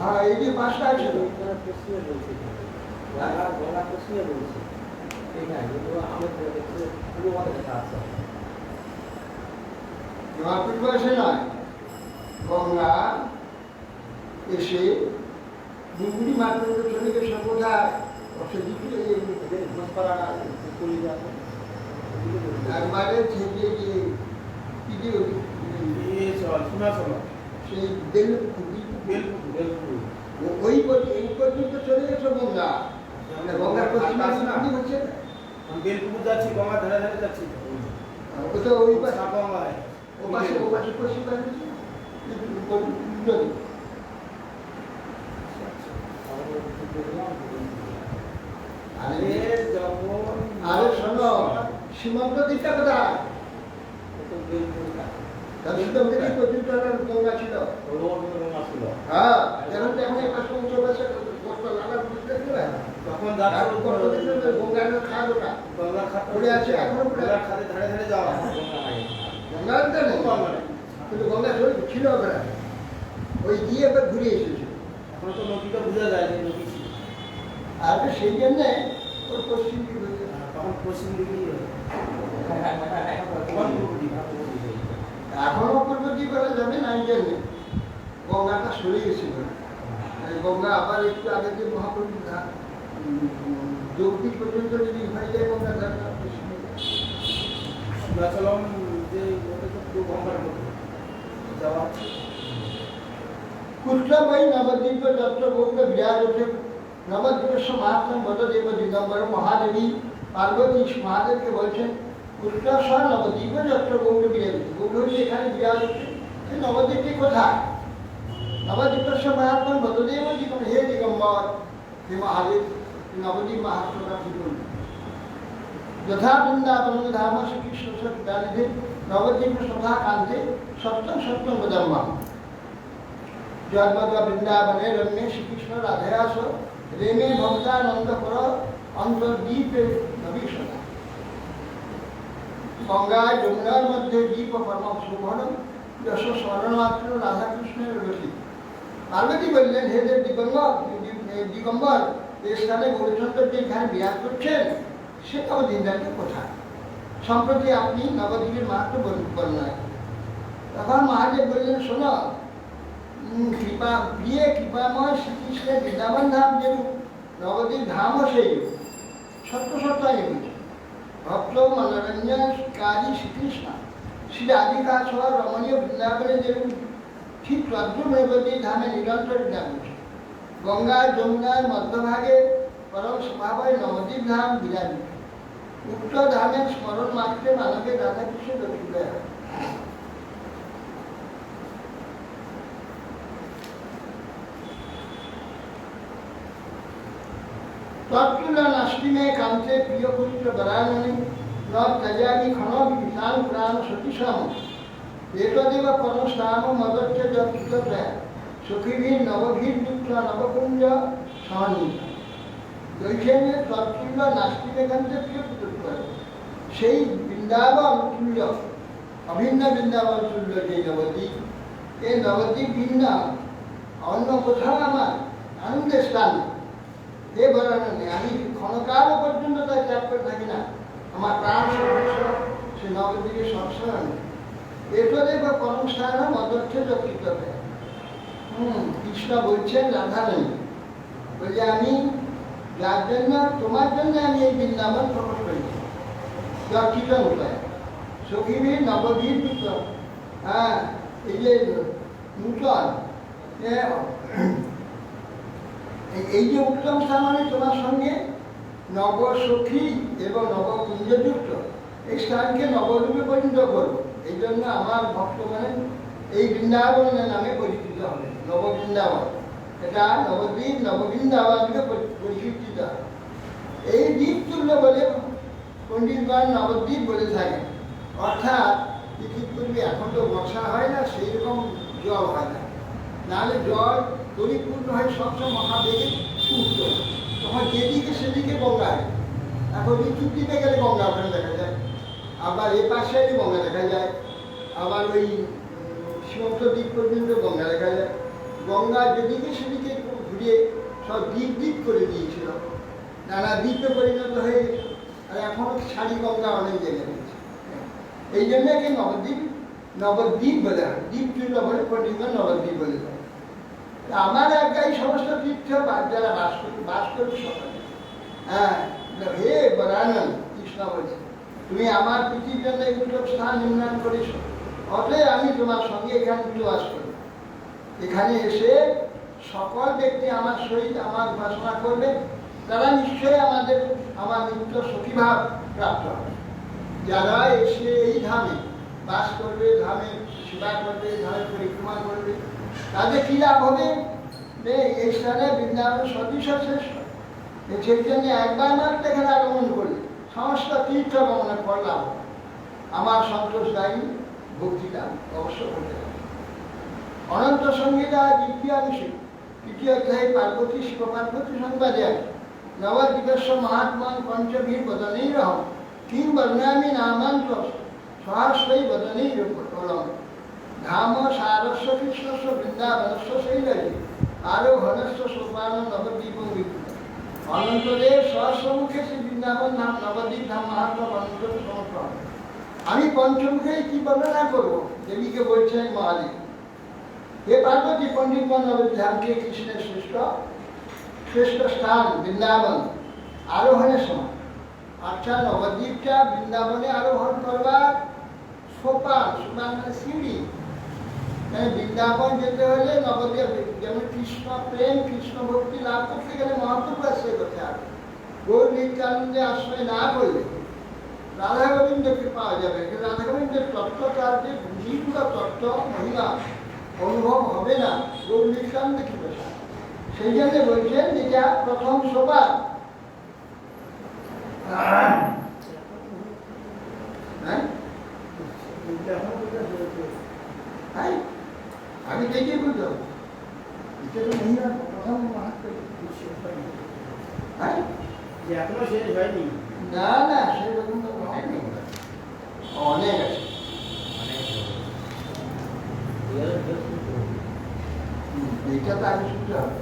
হ্যাঁ, এই যে 5টা আছে নয়। গঙ্গা এসে ডুবুরি মাত্র চলে গেছে কোথায়, একবারে থেকে যে সেই ওই পর্যন্ত চলে গেছে গঙ্গা। গঙ্গার পশ্চিম হচ্ছে বেলপুকুর যাচ্ছি, গঙ্গা ধারে ধারে যাচ্ছি, ওটা ওই পাশে ও পাশে পশ্চিম পাশে। আরে শোনো, সীমান্ত দিকটা কোথায়? গঙ্গা ছিল। হ্যাঁ, এখন এই পাশে উঁচু পাশে তখন গঙ্গার খাদ ওটা পড়ে আছে, এখনো ধারে ধারে যাওয়া গঙ্গার কিন্তু গঙ্গা ছিল ওখানে, ওই দিয়ে এবার ঘুরে এসেছিল। এখন তো নদীটা বোঝা যায় যে নদী ছিল, আর সেই জন্যে ওর পশ্চিম দিকে তখন পশ্চিম দিকেই এখনো পূর্বটি করা যাবে না, এই জন্যে গঙ্গাটা সরে গেছিল। গঙ্গা আবার একটু আগে যে মহাপ্রভু যৌক্তিক পর্যন্ত যদি হয়ে যায় গঙ্গা ধারণা চলম যে ওটা তো পুরো গঙ্গার মধ্যে যাওয়া আছে। কুষ্ঠময়ী নবদ্বীপ যত্র গৌর বিরাজতে নবদ্বীপস্য মহাত্মা বদদেব দিগম্বর মহাদেবী পার্বতী মহাদেবকে বলছেন কুষ্ঠ নবদ্বীপ যত্র গৌর বিরাজতে। গৌরী এখানে বিরাজতে, সেই নবদ্বীপটি কোথায়? নবদ্বীপস্য মহাত্মা বদদেব দিগম্বর, হে দিগম্বর, হে মহাদেব, নবদ্বীপ মাহাত্ম্যটা কি বলুন? যথা বৃন্দাবন ধাম শ্রীকৃষ্ণ সদানিধি নবদ্বীপ সভা কান্তে সত্যম সত্যম বদম্মা জন্মদ বৃন্দাবনে রম্যে শ্রীকৃষ্ণ রাধেয়াস রেমে ভক্তানন্দ কর অন্তর্দ্বীপে নবীষণা। গঙ্গায় যমুনার মধ্যে দ্বীপ পরম শুভনম যশ স্মরণমাত্র রাধাকৃষ্ণের রসি। পার্বতী বললেন, হে দেব দিগম্বর, এই স্থানে গৌরচন্দ্র যে এখানে বিরাজ করছেন সে নবদ্বীপটা কোথায়? সম্প্রতি আপনি নবদ্বীপের মাহাত্ম্য বর্ণনা। তখন মহাদেব বললেন, শোনো, কৃপা প্রিয় কৃপাময় শ্রীকৃষ্ণের বৃন্দাবন ধাম যেরূপ নবদ্বীপ ধামও সেই সত্য সত্য আমি বলছি। ভক্ত মনোরঞ্জন কাজী শ্রীকৃষ্ণ শ্রী রাধিকা সহ রমণীয় বৃন্দাবনে যেরূপ ঠিক তদ্রূপ নবদ্বীপ ধামে নিরন্তর বিরাজ করছে। গঙ্গা যমুনার মধ্যভাগে পরম স্বভাবয় নবদ্বীপ ধাম বিরাজিত। উক্ত ধামের স্মরণ মাত্রে মানবের রাধাকৃষ্ণ দর্শিত হয়। তৎতুল্য নাস্তি মে কান্তে প্রিয় পুত্র বরাননে ন ত্যাজামি ক্ষণবি বিশাল প্রাণ সতীশম এতদেব পরস্থান মদচ্চ যৎপ্রয়া সখীভীর নবভীর যুক্ত নবকুঞ্জ সহনীত। দৈক্ষেনে তৎতুল্য নাস্তি মে কান্তে প্রিয় পুত্র, সেই বৃন্দাবন তুল্য, অভিন্ন বৃন্দাবন তুল্য যে নবদ্বীপ, এই নবদ্বীপ ভিন্ন অন্য কোথাও আমার আনন্দের স্থান নেই। এ বরানো নেই, আমি ক্ষণকাল পর্যন্ত তাই ত্যাগ করে থাকি না। আমার প্রাণ সর্বস্ব সে নবদ্বীপের সংস্করণ এটাদের বা কর্মস্থান মদর্থে যকৃত। কৃষ্ণ বলছেন রাধা নেই, বলছে আমি যার জন্য তোমার জন্য আমি এই বৃন্দাবন প্রকাশ করেছি যকৃত উপায় সখীভীর নবভীর যুক্ত। হ্যাঁ, এই যে নূতন এই যে উত্তম স্থান মানে তোমার সঙ্গে নবসখী এবং নবকুঞ্জযুক্ত এই স্থানকে নবরূপে পরিণত করবো। এই জন্য আমার ভক্ত মানে এই বৃন্দাবনের নামে পরিচিত হবে, নববৃন্দাবন। এটা নবদ্বীপ নববৃন্দাবনকে পরিচিত হয়। এই দ্বীপ তুল্য বলে পণ্ডিতগণ নবদ্বীপ বলে থাকে। অর্থাৎ কি করবি, এখন তো বর্ষা হয় না, সেই রকম জল হয় না, নাহলে জল পরিপূর্ণ হয় সবসময় মহাবেগে উঠত, তখন যেদিকে সেদিকে গঙ্গা হয়। এখন ঋতু দ্বীপে গেলে গঙ্গা ওখানে দেখা যায়, আবার এ পাশে গঙ্গা দেখা যায়, আবার ওই সীমান্ত দ্বীপ পর্যন্ত গঙ্গা দেখা যায়। গঙ্গা যেদিকে সেদিকে ঘুরিয়ে সব দ্বীপ দ্বীপ করে দিয়েছিল, নানা দ্বীপে পরিণত হয়ে গেছে। আর এখন সারি গঙ্গা অনেক জায়গায় রয়েছে। এই জন্য কি নবদ্বীপ নবদ্বীপ বলে হয়, দ্বীপ তুল্য বলে পণ্ডিতগণ নবদ্বীপ বলে হয়। আমার এই সমস্ত তীর্থ যারা বাস করবে সকালে, হ্যাঁ, হে বরানন, কৃষ্ণ বলছে তুমি আমার পৃথিবীর জন্য উত্তম স্থান নির্মাণ করেছ, অতএব আমি তোমার সঙ্গে এখানে বাস করি। এখানে এসে সকল ব্যক্তি আমার সহিত আমার উপাসনা করবে, তারা নিশ্চয়ই আমার নিত্য সখীভাব প্রাপ্ত হবে। যারা এসে এই ধামে বাস করবে, ধামে সেবা করবে, ধামে পরিক্রমা করবে, তাদের কী লাভ হবে? এই স্থানে বৃন্দাবন সদৃশ শ্রেষ্ঠ। সেই জন্য একবার মাত্র এখানে আগমন করলে সমস্ত তীর্থ গমনে ফল লাভ। আমার সন্তোষদায়ী ভক্তিটা অবশ্য করতে হবে। অনন্ত সংগীতা দ্বিতীয় অংশে তৃতীয় অধ্যায়ে পার্বতী শিব পার্বতী সংবাদে আছে নবদ্বীপস্য মহাত্মান পঞ্চভীর বদনেই রহম কিং বর্ণামি নামান্ত সহস্রই বদনেই রলম ধাম সারস্ব কৃষ্ণস্ব বৃন্দাবনস্ব শৈলী আরো ঘনস্ব সোপান নবদ্বীপ অনন্তদেব সহস্রমুখে শ্রী বৃন্দাবন ধাম নবদ্বীপ ধাম মহাত্মা অনন্ত সমর্পণ। আমি পঞ্চমুখে কি বর্ণনা করবো? দেবীকে বলছেন মহাদেব, হে পার্বতী, পণ্ডিত নবদ্বীপ ধামকে কৃষ্ণের শ্রেষ্ঠ স্থান বৃন্দাবন আরোহণের সময়। আচ্ছা, নবদ্বীপটা বৃন্দাবনে আরোহণ করবার সোপান, সোপান মানে সিঁড়ি। মানে বৃন্দাবন যেতে হলে নবদ্বীপ, যেমন কৃষ্ণ প্রেম, কৃষ্ণ ভক্তি লাভ করতে গেলে মহাপ্রভু আশ্রয় করতে হবে। গৌর নিত্যানন্দে আশ্রয় না করলে রাধা গোবিন্দকে পাওয়া যাবে, কিন্তু রাধা গোবিন্দের তত্ত্ব, তার যে বুঝিগুলো তত্ত্ব মহিমা অনুভব হবে না গৌর নিত্যানন্দ কি পেশা। সেই জন্য বলছেন যেটা প্রথম সোপান। আমি দেখে বুঝলাম এটা তো মহিলা প্রথম এখনো শেষ হয়নি। না না, সেরকম তো হয়নি, অনেক আছে। এইটা তো আগে শুনতে হবে।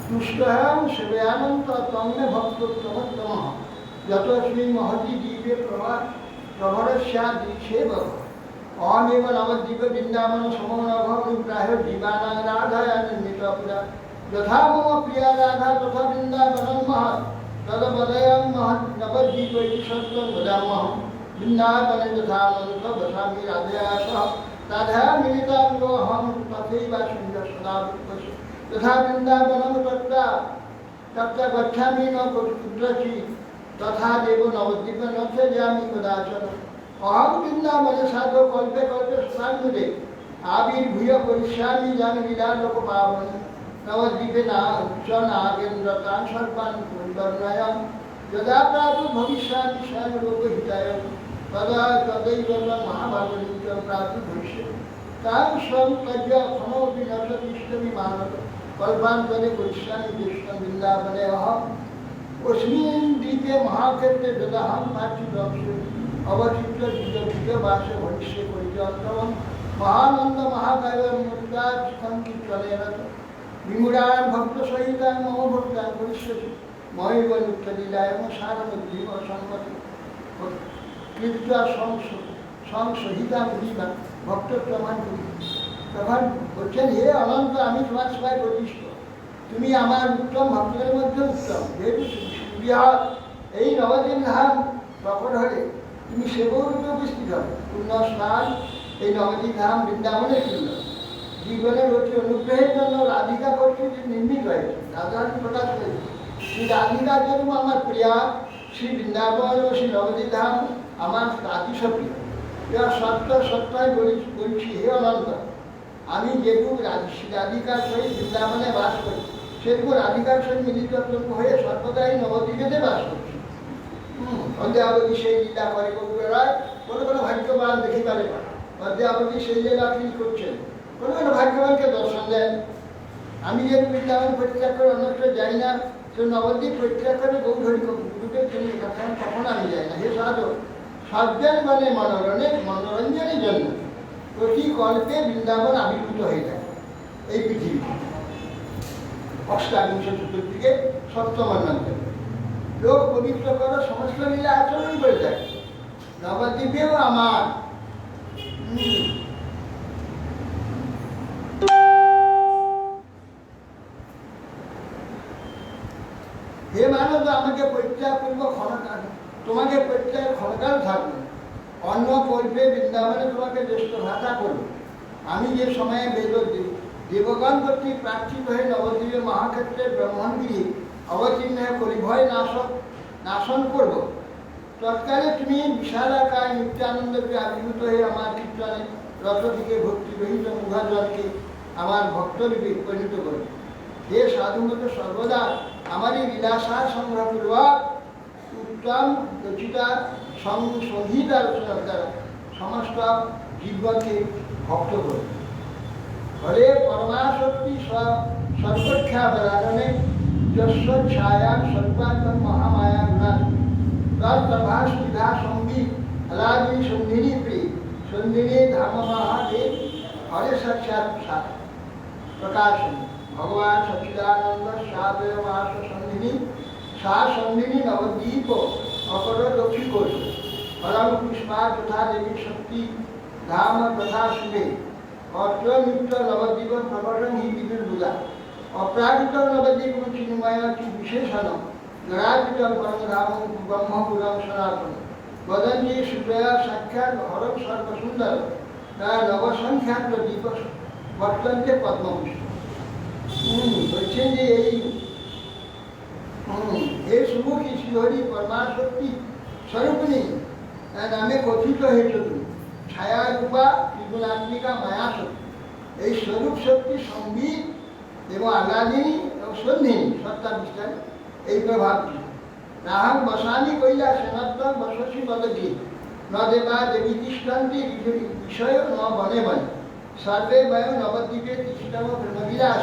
তুষ্টহং সেবয়ানন্ত তন্মে ভক্তোত্তমোত্তম যত শ্রী মহতি দিব্যে প্রভরস্যাদিক্ষেব অহমেব নবদ্বীপ বৃন্দাবন সমনভং প্রায় জীবানাং রাধায়ান্বিত পুরা যথা মম প্রিয়া রাধা তথা বৃন্দাবনং মহৎ তদবদয়ং মহৎ নবদ্বীপ ইতি সত্যং বদামহং বৃন্দাবনে যথানন্ত বসামি রাধয়া সহ রাধা মিলিতাঙ্গোহং তথৈবাস্মিন সদা পুষ্পস্য যথা বৃন্দাবনং তত্রা গচ্ছামি ন কুত্রচিৎ তথা দেব নবদ্বীপে ন যামি কদাচন অহং বৃন্দাবনে সাধু কল্পে কল্পে স্থানমুদে আবির্ভূয় করিষ্যামি জানি লীলালোক পাবনি নবদ্বীপে নাগেন্দ্রতান সর্বান পরিবর্ণয়ং যদা প্রাদুর্ভবিষ্যামি স্বয়ংলোকহিতায় তদা তदैব মহাভাগলিঙ্গং প্রাদুর্ভবিষ্যতি তাং স্বং তজ্য ক্ষমোপি ন সতিষ্ঠমি মানব কল্পান্তরে করিষ্যামি কৃষ্ণ বৃন্দাবনে অহম अस्मिन् द्वीपे महाक्षेत्रे ददाहं पार्थिवंशे अवचित्य द्विजबासे भविष्ये परिजन्तमं महानन्द महाकाय मुद्रास्थं कीर्तनेन विमुरान् भक्तसहितान् मम भक्तान् करिष्यति मयैव नित्यलीलायां सारमध्येव सम्पत्ति কীর্তা সংসহিতা বুঝিবা ভক্ত প্রমাণ করি। তখন বলছেন, হে অনন্ত, আমি তোমার সবাই প্রতিষ্ঠ, তুমি আমার উত্তম ভক্তের মধ্যে উত্তম। যেহেতু বিহার এই নবদ্বীপ ধাম প্রকট হলে তুমি সেবরূপে উপস্থিত হবে। পূর্ণ স্থান এই নবদ্বীপ ধাম বৃন্দাবনের জন্য জীবনের অতি অনুগ্রহের জন্য রাধিকা কর্তৃক নির্মিত হয়েছে, রাধারানী প্রকাশ করেছে। শ্রী রাধিকার জন্য আমার প্রিয়া শ্রী বৃন্দাবন ও শ্রী নবদ্বীপ ধাম আমার আতিশপ্রিয়। এরা সত্য সত্যই বলছি, হে অনন্ত, আমি যেটুকু রাধিকার সহিত বৃন্দাবনে বাস করি, সেটুকু রাধিকার সহিত মিলিত হয়ে সর্বদাই নবদ্বীপেতে বাস করছি। অধ্যাবধি সেই লীলা করে কবিরায় কোনো কোনো ভাগ্যবান দেখি পারে না। অধ্যাবধি সেই লীলা তিনি করছেন, কোনো কোনো ভাগ্যবানকে দর্শন দেন। আমি যে বৃন্দাবন পরিত্যাগ করে অন্যত্র যাই না, সে নবদ্বীপ পরিত্যাগ করে গৌধরী রূপের জন্য কখন আমি যাই না। হে সাধু, সাধ্যের মানে মনোরঞ্জনের জন্য প্রতি কল্পে বৃন্দাবন আবির্ভূত হয়ে যায় এই পৃথিবী। অষ্টাবিংশ চতুর্দিকে সপ্তমান্নান্তরে লোক পবিত্র করো, সমস্ত লীলা আচরণ করে থাকে। নবদ্বীপেও আমার হে মানব, আমাকে পরিত্যাগ করবো ক্ষণকাল, তোমাকে পরিত্যাগ ক্ষণকাল থাকবো, অন্য কল্পে বৃন্দাবনে তোমাকে জ্যেষ্ঠ ভাতা করবো। আমি যে সময়ে দেবগণ কর্তৃক প্রার্থিত হয়ে নবদ্বীপের মহাক্ষেত্রে ব্রহ্মণগিরি অবতীর্ণ হয়ে কলিভয় নাশন করব, তৎকালে তুমি বিশালাকায় নিত্যানন্দকে আবির্ভূত হয়ে আমার কীর্তনে রথটিকে ভক্তিরহিত মুখাজনকে আমার ভক্তরূপে পরিণত করবে। হে সাধুমত, সর্বদা আমারই লীলাসার সংগ্রহ পূর্বক উত্তম রচিতা সংহিতা রচনার দ্বারা সমস্ত জীবকে ভক্ত করবে। হরে পরমাশক্তি সর্বখ্যা বরাননে যস্য ছায়া সর্বাত্ম মহামায়া গুণা তৎপ্রভা সুবিধা সঙ্গী হলাদি সন্ধিনী প্রিয় সন্ধিনী ধাম মহাদেব হরে সাক্ষাৎ প্রকাশন ভগবান সচ্চিদানন্দ সাদয় মাস সন্ধিনী सा सन्धिनी नवद्वीप अपरदक्षी कोश परम पुष्पा तथा देवी शक्ति धाम तथा शुभे अत्रयुक्त नवद्वीप प्रकटन ही विदुर्बुदा अपराजित नवद्वीप चिन्मय की विशेषण जराजित परमधाम ब्रह्मपुरम सनातन वदन्ति सुप्रया साक्षात हरम सर्वसुंदर नवसंख्यात दीप वर्तन्ते पद्मपुष्प বলছেন যে এই সুমুখী শ্রীহরি পরমাশক্তি স্বরূপিণী নামে কথিত হয়েছে তুমি ছায়া রূপা ত্রিগুণাত্মিকা মায়া শক্তি এই স্বরূপ শক্তি সঙ্গীত এবং আগাদিনী এবং সন্ধিনী সত্তা বিস্তার এই প্রভাবটি নাহং বসানি কৈলাসে নত্তং বসসি বদতি ন দেবা দেবী তিষ্ঠন্তি বিষয় ন বনে বনে সর্বে বয় নবদ্বীপে তিষ্ঠম প্রেমবিলাস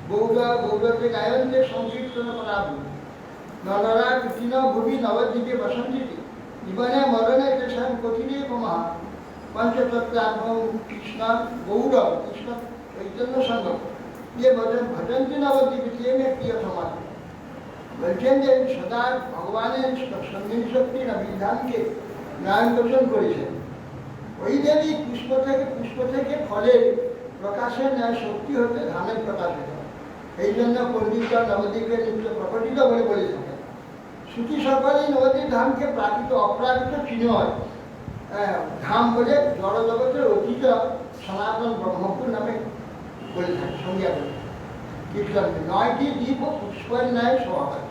গৌরতে গায়ন্তে সংকীর্তন করাবু নরা কৃষ্ণ ভূমি নবদ্বীপে বসন্তিতে জীবনে মরণে তেষাং কঠিনে মহা পঞ্চতত্ত্বাত্ম কৃষ্ণ গৌর কৃষ্ণ চৈতন্য সঙ্গম ये भजन्ति नवद्वीपे ये में प्रिय समाज বলছেন যে সদা ভগবানের সন্ধিনী শক্তি বিধানকে নয়ন দর্শন করেছেন ওই দেবী পুষ্প থেকে ফলের প্রকাশের ন্যায় শক্তি হতে ধামের প্রকাশে এই জন্য পণ্ডিত নবদ্বীপের নিত্য প্রকটিত বলে বলে থাকেন শ্রুতি সকলেই নবদ্বীপ ধামকে প্রাকৃত অপ্রাকৃত চিহ্ন হয় ধাম বলে জড়জগতের অতীত সনাতন ব্রহ্মপুর নামে বলে থাকে সংজ্ঞা বলে কীর্তন 9টি দ্বীপ পুষ্পের ন্যায় সমাহার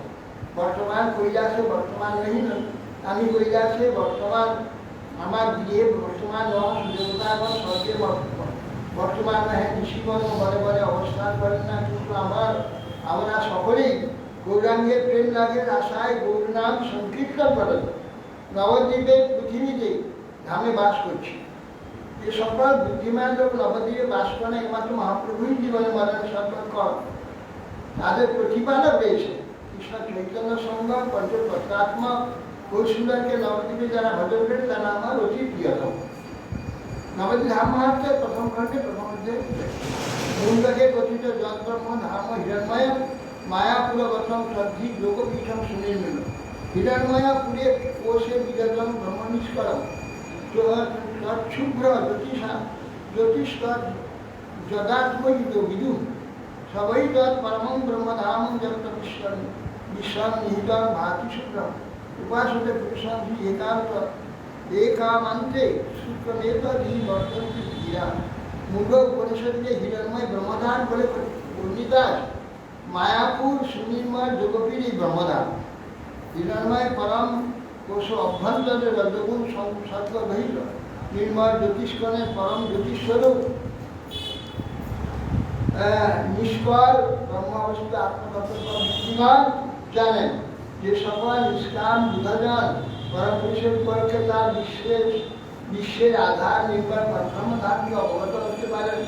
বর্তমান কৈলাসে বর্তমান নেই আমি কৈলাসে বর্তমান আমার গৃহে বর্তমান দেবতাগণ স্বর্গে বর্তমান ঋষিগণ বলে বলে অবস্থান করেন না কিন্তু আমরা সকলেই গৌরাঙ্গের প্রেম লাভের আশায় গৌরনাম সংকীর্তন করেন নবদ্বীপের পৃথিবীতে ধামে বাস করছি যে সকল বুদ্ধিমান লোক নবদ্বীপে বাস করে একমাত্র মহাপ্রভুই জীবনে মরণে সর্বণ কর তাদের প্রতিপালক রয়েছে কৃষ্ণ চৈতন্য সঙ্গম পঞ্চতত্ত্বাত্মক কৌশলকে নবদ্বীপে যারা ভজন করেন তারা আমার অতি প্রিয়তম নবদ্বীপ ধাম মহাত্মের প্রথম খণ্ডে প্রথম অধ্যায় মুন্ডকে কথিত যন্ত্রম ধাম হিরণময় মায়াপুরগতম সদ্ধি লোকপীঠম সুনির্মিল হিরণময়াপুরে কোষে বিরতম ব্রহ্ম নিষ্করম তৎশুভ্র জ্যোতিষ্কর যদাত্মযুত বিদু সবৈ তৎ পরমং ব্রহ্মধামং জগত বিশ্বম নিহিতং ভাতি শুভ্রম উপাসতে পুরুষং হি একান্ত একামান্তে সূত্রমেত হি বর্তন্তি ধীরা মুন্ড উপনিষদকে হিরণময় ব্রহ্মধাম বলে বর্ণিত আছে মায়াপুর সুনির্ময় যোগপীর এই ব্রহ্মধাম হিরণময় পরম কোষ অভ্যন্তরে রজগুণ সর্গ রহিত নির্ময় জ্যোতিষ্কণের পরম জ্যোতিস্বরূপ নিষ্কল ব্রহ্মাবস্থা আত্মতত্ত্ব বুদ্ধিমান জানেন যে সকল নিষ্কাম বুধজন পরম পুরুষের পক্ষে তার বিশ্বের আধার নির্ভর ব্রহ্মধামকে অবগত করতে পারেন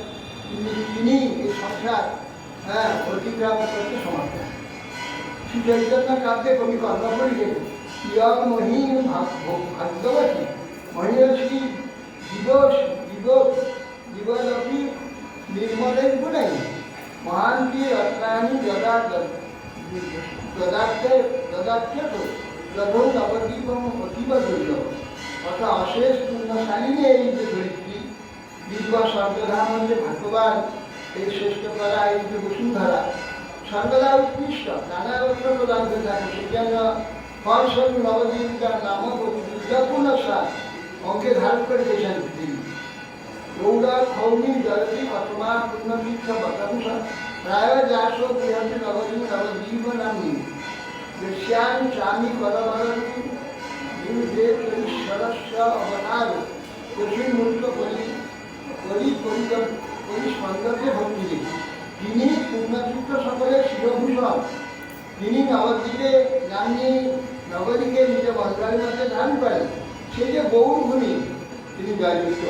তিনি এই সংসার অতিক্রম করতে সমর্থ শ্রী চৈতন্য কাব্যে কবি কর্ণপুরী গেলেন ইয়ং মহিম ভাগ্যবতী মহিষী জীবদপি নির্মলের গুণাই মহান্তি রত্নানি দদাচ্যত লঘু নবদ্বীপম অতীব দুর্লভ অর্থ অশেষ পূর্ণশালিনী এই যে ধরিত্রী দিব্য স্বর্গধাম হচ্ছে ভাগ্যবান এই শ্রেষ্ঠ করা এই যে বসুন্ধরা সর্বদা উৎকৃষ্ট নানা রত্ন প্রদান করে থাকে সেই জন্য ফলস্বরূপ নবদ্বীপ যার নামক দুর্গাপূর্ণ সার অঙ্কে ধারণ করে দিয়েছেন তিনি গৌড়া খৌনি জলতি অথমা পূর্ণতীর্থ বতংস প্রায় 400 নবদ্বীপ নবদ্বীপ নামী দৃশ্যান স্বামী করবরণী গুরুদেব সরস্ব অবতার কঠিনমূর্ত পরিস্পন্দকে ভক্তি তিনি পূর্ণতীর্থ সকলের শিরভূষণ তিনি নবদ্বীপে নামনি নগরীকে নিজের মন্ত্রালয়ের মধ্যে ধারণ করেন সেই যে গৌরভূমি তিনি জয়যুক্ত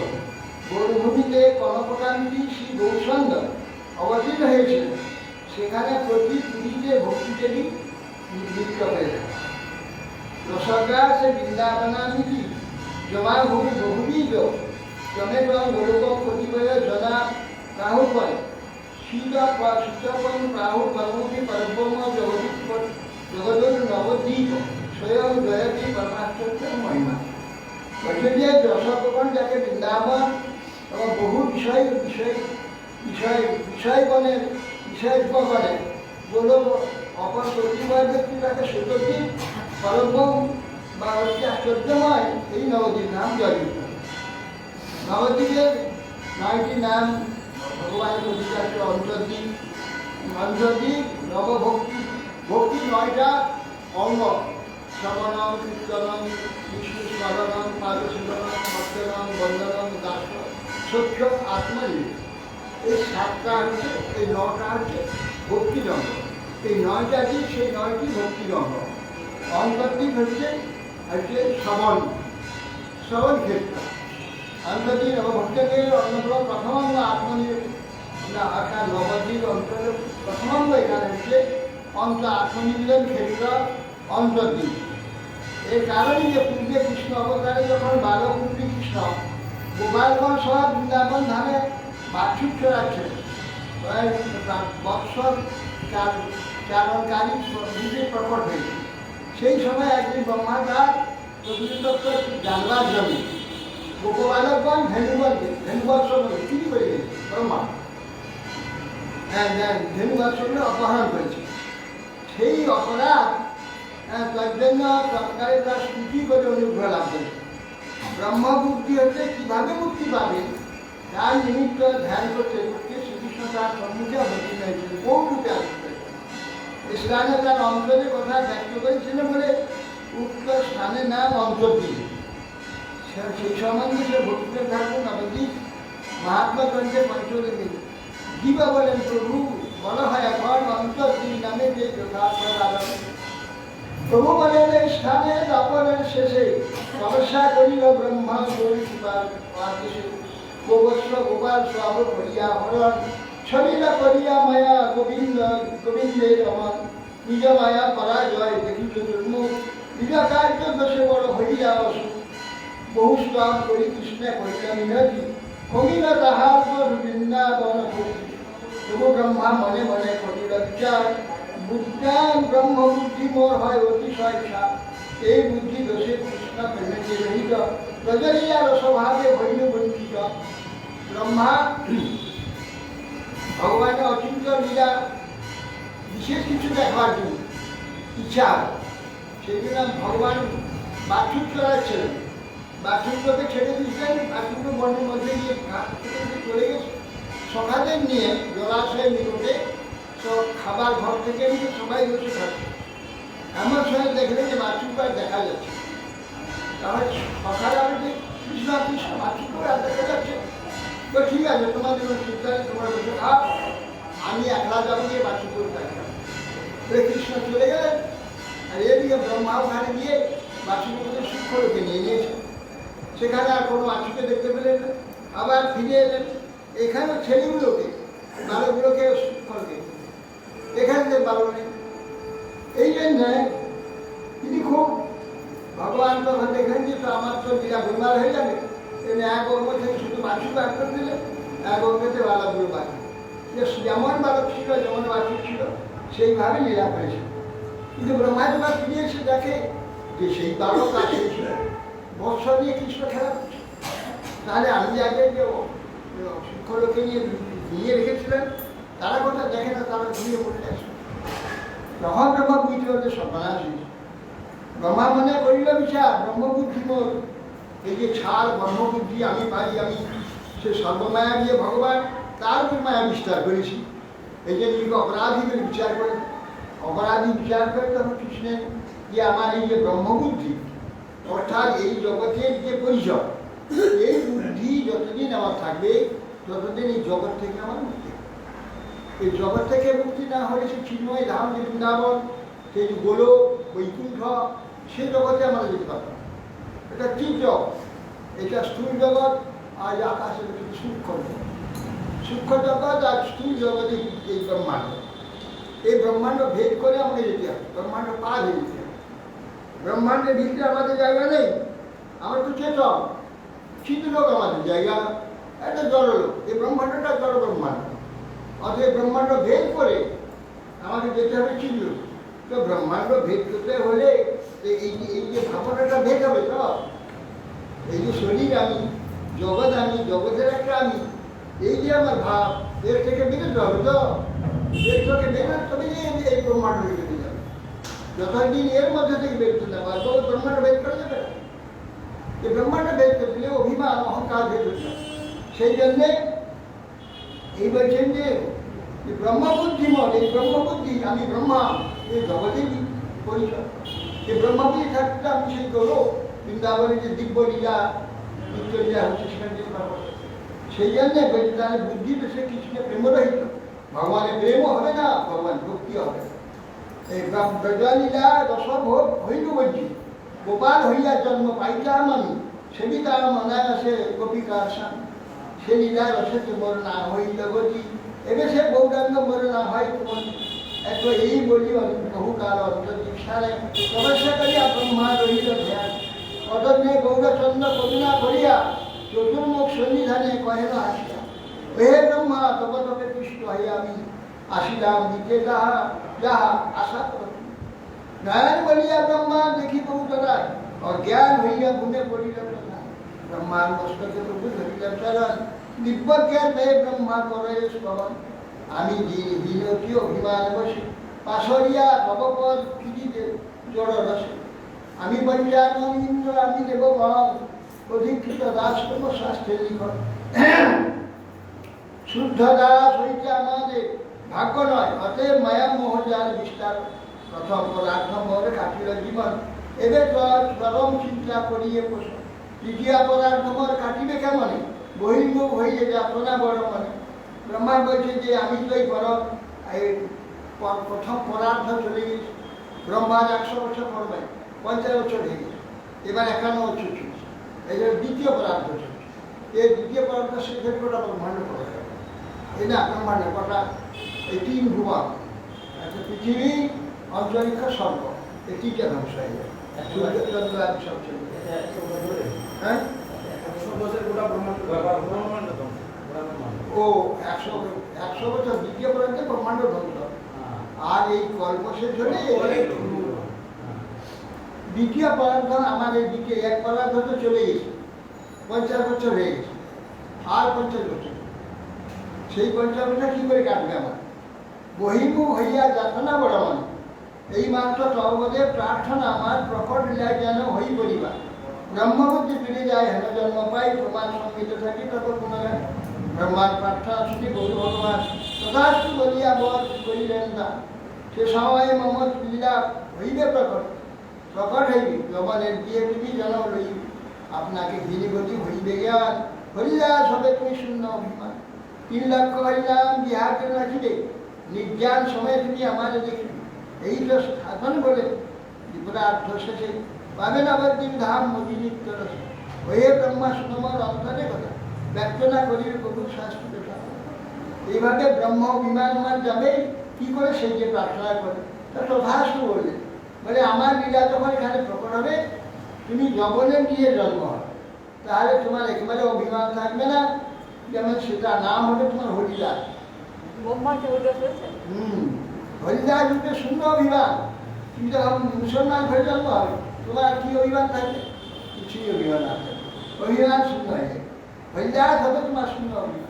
গৌরভূমিতে কনককান্তি শ্রী গৌরসন্দ অবতীর্ণ হয়েছিলেন সেখানে প্রতি পুরীতে ভক্তিদেবী নিযুক্ত হয়েছে রসগ্রাসে বৃন্দাবনামিতি জমাভূমি বহুবীজ জমেগম গোলকম প্রতিবয় জনা রাহুপয় শীতপন রাহু পরমতি পরব্রহ্ম জগদীপ জগদুর নবদ্বীপ স্বয়ং জয়তী পরমাশ্চর্য মহিমা। বলছে যে রসগোপন যাকে বৃন্দাবন এবং বহু বিষয়গণের বলো অপর প্রতিবার ব্যক্তি তাকে সুযোগী পরম বা অতি আশ্চর্যময় এই নবদ্বীপ নাম জয়যুক্ত। নবদ্বীপের 9টি নাম ভগবানের প্রতিষ্ঠা আছে। অন্তর্দ্বীপ, অন্তর্দ্বীপ নবভক্তি, ভক্তি 9টা অঙ্গ: শ্রবণম, কীর্তনম, বিষ্ণু স্মরণম, পাদসেবনম, ভক্তনম, বন্দনম, দাস, সখ্য, আত্মনিবেশ। এই 7টা হচ্ছে, এই 9টা হচ্ছে ভক্তির অঙ্গ। এই 9টা কি সেই 9টি ভক্তির অঙ্গ। অন্তর্দ্বীপ হচ্ছে শ্রবণ ক্ষেত্র। অন্তর্দ্বীপ নবভক্তদের অন্যতম প্রথম অঙ্গ আত্মনিবেশ, অর্থাৎ নবদ্বীপ অঞ্চলের প্রথম অঙ্গ এখানে হচ্ছে আত্মনিবেদন ক্ষেত্র অন্তর্দ্বীপ। এর কারণে যে পূর্বে কৃষ্ণ অবতারে যখন বালকুটি কৃষ্ণ গোপালগণ সহ বৃন্দাবন ধামে বাছুর চড়াচ্ছেন, বৎসর চারণকারী নিজে প্রকট হয়েছে। সেই সময় একদিন ব্রহ্মা তার প্রকৃতত্ব জানবার জন্য গোপবালকগণ ধেনুবৎসকে চুরি করে গেছে। ব্রহ্মা ধেনুবৎসকে অপহরণ করেছে। সেই অপরাধ তার জন্য সরকারে তার স্তুতি করে অনুগ্রহ লাভ করেছে। ব্রহ্মবুদ্ধি হচ্ছে কীভাবে মুক্তি পাবে তার নিমিত্ত ধ্যান করতে করতে শ্রীকৃষ্ণ তার সম্মুখে অবতীর্ণ হয়েছিলেন। বহু রূপে আসছিলেন। স্থানে তার অন্তরের কথা ব্যক্ত করেছিলেন বলে উক্ত স্থানের নাম অন্তর্দ্বীপ। সেই সম্বন্ধে সে ভক্তিতে থাকুন নবদ্বীপ মহাত্মা গ্রন্থে পঞ্চদশী দিবা বলেন প্রভু বলা হয় এখন অন্তর্দ্বীপ নামে যে যথার্থ আলোচনা। প্রভু বলেন এই স্থানে তপনের শেষে তপস্যা করিল ব্রহ্মা গৌরী আদেশে গোবস্ব গোপাল সব করিয়া হরণ ছবিলা করিয়া মায়া গোবিন্দের রমন নিজ মায়া পরাজয় দেখিত দুর্মুখ নিজ কার্য দোষে বড় হইয়া অসু বহু স্তব করি কৃষ্ণে করিল মিনতি কমিল তাহার বৃন্দাবন তবু ব্রহ্মা মনে মনে করিল বিচার বুদ্ধান ব্রহ্মবুদ্ধি মোর হয় অতিশয় ইচ্ছা এই বুদ্ধি দোষে কৃষ্ণ প্রেমে যে রহিত প্রজরিয়া রসভাবে হইল বঞ্চিত। ব্রহ্মা ভগবানের অচিন্ত লীলা বিশেষ কিছু দেখবার জন্য ইচ্ছা, সেই জন্য ভগবান বাছুর চড়াচ্ছিলেন। বাছুরকে ছেড়ে দিয়েছিলেন। বাছুরকে বনের মধ্যে গিয়ে ঘাস চলে গেছে। সখাদের নিয়ে জলাশয়ের নিকটে সব খাবার ঘর থেকে নিয়ে সবাই বসে থাকছে। এমন সময় দেখলেন যে বাছুরটা দেখা যাচ্ছে। তাহলে সকালে আমি যে কৃষ্ণ কৃষ্ণ বাছুরকে দেখা যাচ্ছে, তো ঠিক আছে তোমাদের চিন্তা নেই, তোমরা বসে খাও, আমি একলা যাবো গিয়ে বাছুর করে থাকলাম। কৃষ্ণ চলে গেলেন। আর এদিকে ব্রহ্মা ওখানে গিয়ে বাছুরকে সূক্ষ্মরূপে নিয়ে নিয়েছে। সেখানে আর কোনো বাছুরকে দেখতে পেলেন না। আবার ফিরে এলেন। এখানেও ছেলেগুলোকে বালকগুলোকে সূক্ষ্মকে এখানে যে বালক নেই। এই জন্য তিনি খুব ভগবান তখন দেখলেন যে তো আমার তো লীলা গোলমাল হয়ে যাবে। তিনি এক অঙ্গ থেকে শুধু বাছুর বার করে দিলেন, এক অঙ্গতে বালকগুলো বাকি। যেমন বালক ছিল, যেমন বাছুর ছিল, সেইভাবে লীলা করেছিল। কিন্তু ব্রহ্মা যখন ফিরে এসে দেখে যে সেই বালক আর সেই ছিল বৎস নিয়ে কৃষ্ণ খেলা করছে। তাহলে আমি আগে যে শিক্ষলোকে নিয়ে রেখেছিলেন তারা কথা দেখে না, তারা ঘুরিয়ে পড়ে আসে। তখন ব্রহ্মা বুঝতে হচ্ছে সর্বনাশ হয়েছে। ব্রহ্মা মনে করিল বিচার ব্রহ্মবুদ্ধি মোর, এই যে ছাড় ব্রহ্মবুদ্ধি আমি পাই, আমি সে সর্বমায়া দিয়ে ভগবান তার মায়া বিস্তার করেছি। এই যে নিজেকে অপরাধীদের বিচার করে, অপরাধী বিচার করে তখন কৃষ্ণের যে আমার এই যে ব্রহ্মবুদ্ধি অর্থাৎ এই জগতের যে পরিচয়, এই বুদ্ধি যতদিন আমার থাকবে ততদিন এই জগৎ থেকে আমার মুক্তি। এই জগৎ থেকে মুক্তি না হলে সে চিন্ময় ধাম যে বৃন্দাবন, সেই গোলক বৈকুণ্ঠ, সেই জগতে আমরা যেতে পারব। এটা ঠিক জগৎ, এটা স্থূল জগৎ। আর আকাশের সূক্ষ্ম জগৎ, সূক্ষ্ম জগৎ আর স্থূল জগতে এই ব্রহ্মাণ্ড। এই ব্রহ্মাণ্ড ভেদ করে আমাকে যেতে হবে, ব্রহ্মাণ্ড পা হয়ে যেতে হবে। ব্রহ্মাণ্ডের ভিতরে আমাদের জায়গা নেই। আমরা তো চেতন, চিতলোক আমাদের জায়গা, একটা জড়লোক। এই ব্রহ্মাণ্ডটা জড় ব্রহ্মাণ্ড। অতএব ব্রহ্মাণ্ড ভেদ করে আমাকে যেতে হবে চিতলোক। তো ব্রহ্মাণ্ড ভেদ করতে হলে এই যে ভাবনাটা ভেদ হবে তো, এই যে শরীর আমি, জগৎ আমি, জগতের একটা আমি, এই যে আমার ভাব, এর থেকে বেরোতে হবে তো, এর থেকে বেরোতে তবে এই ব্রহ্মাণ্ড বেরোতে যাবে। যতদিন এর মধ্যে থেকে বেরোতে না পারবো ব্রহ্মাণ্ড ভেদ করে যাবে না। এই ব্রহ্মাণ্ড ভেদ করতে গেলে অভিমান অহংকার ভেদ হতে হবে। সেই জন্যে এই বলছেন যে ব্রহ্মবুদ্ধিমত, এই ব্রহ্মবুদ্ধি আমি ব্রহ্মা, এই জগতেরই পরিচয়। এই ব্রহ্মবুদ্ধি থাকতে আমি সেই করো বৃন্দাবনে যে দিব্য লীলা নিত্য লীলা হচ্ছে সেখানে যেতে পারবো। সেই জন্যে বলছি তাহলে বুদ্ধি তো সে কৃষ্ণের প্রেমরহিত, ভগবানের প্রেমও হবে না, ভগবান ভক্তিও হবে না। এই ব্রজলীলা রসভোগ হইল বলছি, গোপাল হইয়া জন্ম পাইতাম আমি, সেবিতা মনায়াসে গোপিকার স্বামী, সে লীলা রসেতে মোর না হইল গতি, এবে সে গৌরাঙ্গ মোর না হয় তোমার। এত এই বলি বহুকাল অন্তর্দীক্ষারে তপস্যা করিয়া ব্রহ্মা রহিল ধ্যান, অদন্যে গৌরচন্দ্র করুণা করিয়া চতুর্মুখ সন্নিধানে কহেন আসিয়া, হে ব্রহ্মা তব তবে কৃষ্ণ হইয়া আমি আসিলাম দিতে যাহা যাহা আশা কর। নারায়ণ বলিয়া ব্রহ্মা দেখি বহুতরায়, অজ্ঞান হইয়া গুণে পড়িল প্রধান, ব্রহ্মার মস্তকে প্রভু ধরিল চরণ, দিব্যজ্ঞান পেয়ে ব্রহ্মা করে স্মরণ। আমি দিনতি অভিমান বসে পাশরিয়া ভগবত ফিরিতে জড় রসে, আমি পঞ্চানন ইন্দ্র আমি দেব মন, অধিকৃত দাসতম শাস্ত্রে লিখন। শুদ্ধ দাস হইতে আমাদের ভাগ্য নয়, অতএব মায়া মোহ যার বিস্তার, প্রথম পদার্থ মোর কাটিল জীবন, এবে চরম চিন্তা করিয়ে পোষণ, দ্বিতীয় পদার্থ মোর কাটিবে কেমনে, বহির্মুখ হইলে যাতনা বড় মনে। ব্রহ্মা বলছে যে আমি তো এই প্রথম পদার্থ চলে গেছি, ব্রহ্মার 100 বছর পড়বে, 50 বছর হয়ে গেছে, এবার 51 বছর চলছে, এই যে দ্বিতীয় পদার্থ চলছে। এই দ্বিতীয় পদার্থ শেষের কটা ব্রহ্মাণ্ড পড়ে যাবে, এই না ব্রহ্মাণ্ড কটা, এই 3 ভুবন, একটা পৃথিবী, অন্তরিক্ষ, স্বর্গ, এই 3টা ধ্বংস হয়ে যাবে। হ্যাঁ ও 100 বছর দ্বিতীয় পর্যন্ত ব্রহ্মাণ্ড ধ্বংস, আর এই কল্প শেষ হলে দ্বিতীয় পদার্থ আমার এই দিকে এক পদার্থ তো চলে গেছে, 50 বছর হয়ে গেছে, আর 50 বছর, সেই 50 বছর কি করে কাটবে আমার, বহির্মুখ হইয়া যাতনা বড় মানে, এই মাত্র তর্বদের প্রার্থনা আমার প্রকট লীলায় যেন হই পরিবার, ব্রহ্মবুদ্ধি ফিরে যায় হেন জন্ম পাই, প্রমাণ সঙ্গীত থাকি তত পুনরায়। ব্রহ্মার প্রার্থনা শুনি গৌর ভগবান তথাস্তু বলিয়া বধ করিলেন দান, সে সময় মম লীলা হইবে প্রকট, প্রকট হইবে লবণের দিয়ে তুমি যেন লইবে, আপনাকে ঘিরিগতি হইবে জ্ঞান, হরিদাস হবে তুমি শূন্য অভিমান, 3 লক্ষ হরিনাম বিহাকে রাখিবে, নির্জ্ঞান সময় তুমি আমার দেখিবে, এই তো সাধন বলে বিপদার্থ শেষে পাবেন আবার দিন ধাম মোদী নিত্য রসে, হয়ে ব্রহ্মা সুতমর অন্তরে কথা ব্যক্ত না করিবে প্রভু শাস্ত্র। এইভাবে ব্রহ্ম বিমান যাবে কি করে, সেই যে প্রার্থনা করে তা তথাস্তু বললেন, বলে আমার লীলা যখন এখানে প্রকট হবে তুমি যবনে গিয়ে জন্ম হবে, তাহলে তোমার একেবারে অভিমান থাকবে না, যেমন সেটা নাম হবে তোমার হরিদাস। হরিদাস রূপে শূন্য অভিমান, তুমি যখন মুসলমান হয়ে জন্ম হবে তোমার কি অভিমান থাকবে, কিছুই অভিমান না থাকবে, অভিমান শূন্য হয়ে যাবে, হরিদাস হবে তোমার শূন্য অভিমান।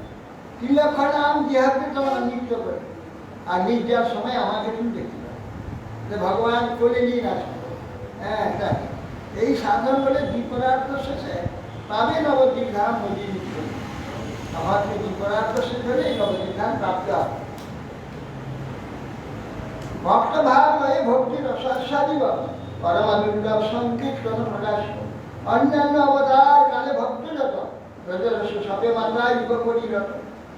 3 লক্ষ নাম জিহাকে তোমার নৃত্য করে, আর নির্যার সময় আমাকে তুমি দেখতে পাবে, ভগবান কোলে নিয়ে আসবে। হ্যাঁ তাই এই সাধন বলে দ্বিপদার্থ শেষে পাবে নবদ্বীপ ধাম মোদী নিত্য, আমাকে দ্বিপদার্থ শেষ হলে নবদ্বীপ ধাম প্রাপ্ত হবে। ভক্ত ভাব হয়ে ভক্তি রসাস্বাদিব, পরম দুর্লভ সংকীর্তন প্রকাশ, অন্যান্য অবতার কালে ভক্ত যত, ব্রজরস সবে মাত্রায় যুগ পরিরত,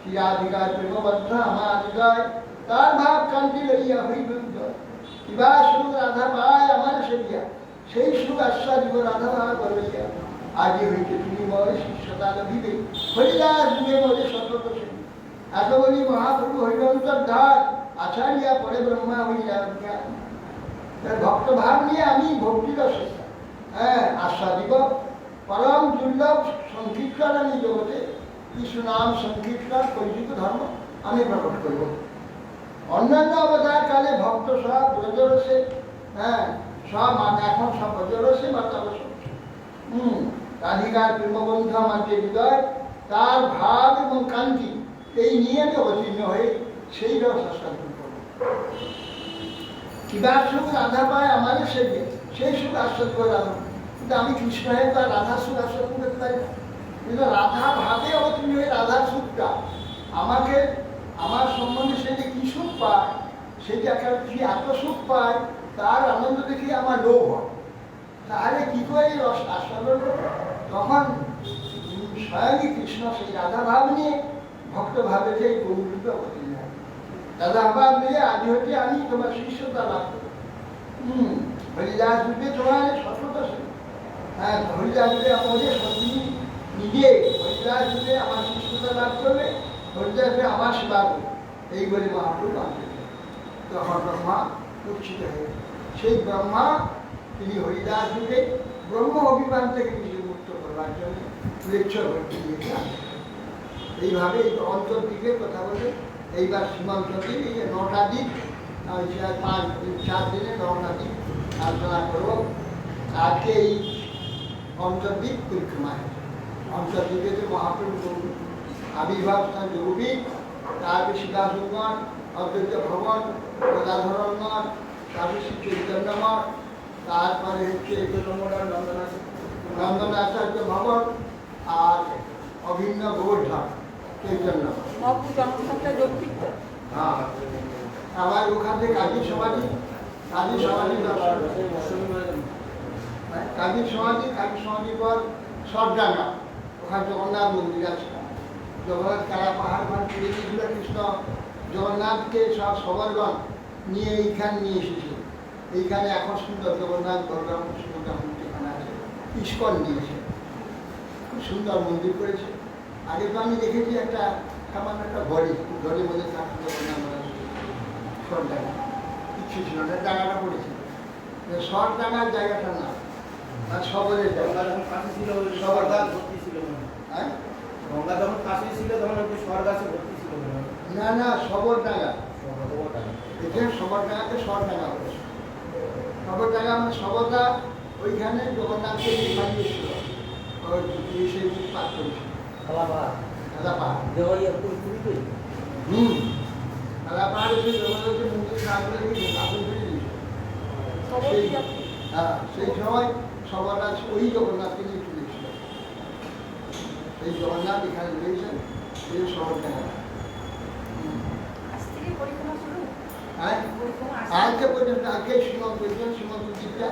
শিরাধিকার প্রেমবদ্ধ আমার হৃদয়, তার ভাব কান্তি লইয়া হইব উজ্জ্বল, কিবা সুখ রাধা পায় আমার সেবিয়া, সেই সুখ আস্বাদিব রাধা ভাব বলইয়া, আজি হইতে তুমি মোর শিষ্যতা লভিবে, হরিদাস যুগে মোরে সতত সেবী, এত বলি মহাপ্রভু হইল অন্তর্ধার, আচারিয়া পরে ব্রহ্মা হইয়া জ্ঞান। ভক্ত ভাব নিয়ে আমি ভক্তি রসে আস্বাদিব, পরম দুর্লভ সংকীর্তন আমি জগতে কৃষ্ণ নাম সংকীর্তন কলিযুগ ধর্ম আমি প্রকট করব। অন্যান্য অবতার কালে ভক্ত সব ব্রজরসে, হ্যাঁ সব এখন সব ব্রজরসে মাতাবস। রাধিকার প্রেমবন্ধু আমার যে হৃদয়, তার ভাব এবং কান্তি এই নিয়ে আমি অবতীর্ণ হয়ে সেই রস আস্বাদন করব। কিবা সুখ রাধা পায় আমাদের সেই সুখ আস্বাদ করে রাধা, কিন্তু আমি কৃষ্ণ হয়ে তার রাধার সুখ আস্বাদন করতে পারি না। কিন্তু রাধা ভাবে অবতীর্ণ হয়ে রাধার সুখটা আমাকে, আমার সম্বন্ধে সে যে কি সুখ পায়, সে যে একটা এত সুখ পায়, তার আনন্দ দেখে আমার লোভ হয়। তাহলে কি করে এই রস আস্বাদন করবো? তখন স্বয়ংই কৃষ্ণ সেই রাধা ভাব নিয়ে ভক্ত ভাবে যে এই গৌরূপে অবতীর্ণ হয়। রাধা ভাব নিয়ে আদি হতে আমি তোমার শিষ্যতা লাভ করবো। হরিদাস রূপে তোমার সততা, হ্যাঁ হরিদাস রূপে আমাদের সতী নিজে হরিদাস রূপে আমার শিষ্যতা লাভ করবে, হরিদাস রূপে আমার সেবা করবে, এই বলে মহাপ্রভু আনতে। তখন ব্রহ্মা উচ্ছিত হয়ে, সেই ব্রহ্মা তিনি হরিদাস রূপে ব্রহ্ম অভিমান থেকে নিজে মুক্ত করবার জন্য লেকচার ভর্তি দিয়েছেন। এইভাবে এই অন্তর্দিকের কথা বলে এইবার সীমান্ত দিন, এই যে 9টা দিন, 4 দিনে 9টা দিন আলোচনা করব। আজকে এই অন্তর্দিক পরিক্রমা, অন্তর্দিকে যে মহাপ্রভু আবির্ভাব স্থান যোগপীঠ, তারপরে সীতাসুগণ, অদ্বৈত ভবন, গদাধরণগণ, তারপরে শ্রী চৈতন্য মঠ, তারপরে হচ্ছে নন্দনাচার্য ভবন, আর অভিন্ন গোবর্ধন চৈতন্য। হ্যাঁ, আবার ওখান থেকে কাজী সমাধি দর্শন, কাজী সমাধি পর সরডাঙ্গা, ওখানে জগন্নাথ মন্দির আছে। জগন্নাথ কারা পাহাড় ঘর তুলে দিয়েছিল কৃষ্ণ, জগন্নাথকে সব সবরগণ নিয়ে এইখানে নিয়ে এসেছিল। এইখানে এখন সুন্দর জগন্নাথ বলরাম সুন্দর মন্দির এখানে আছে, ইস্কন নিয়েছে, খুব সুন্দর মন্দির করেছে। আগে তো আমি দেখেছি একটা সামান্য একটা ঘরের মধ্যে থাকতো জগন্নাথ সরডাঙ্গা, কিচ্ছু ছিল না, ডাঙাটা পড়েছিল। সরডাঙ্গার জায়গাটা না, আর সবরের জায়গা ছিল, সবরদান ছিল। হ্যাঁ, গঙ্গা যখন কাছে ছিল তখন একটু স্বর্গ আছে ভর্তি ছিল। না সবরডাঙ্গা, এখানে সবরডাঙ্গাকে সরডাঙ্গা বলেছে। সবরডাঙ্গা মানে সবরদা ওইখানে জগন্নাথকে বানিয়েছিল, সেই পাঠ করেছিল। খালা পাহাড় খালা পাহাড় এসে জগন্নাথের মন্দির সামনে আগুন ধরে দিয়েছিল। হ্যাঁ, সেই সময় সবরদা ওই জগন্নাথকে নিয়ে তুলেছিল। এই জগন্নাথ এখানে রয়েছেন, এই সবরডাঙ্গা। আজকে পর্যন্ত আজকে সীমন্ত দ্বীপটা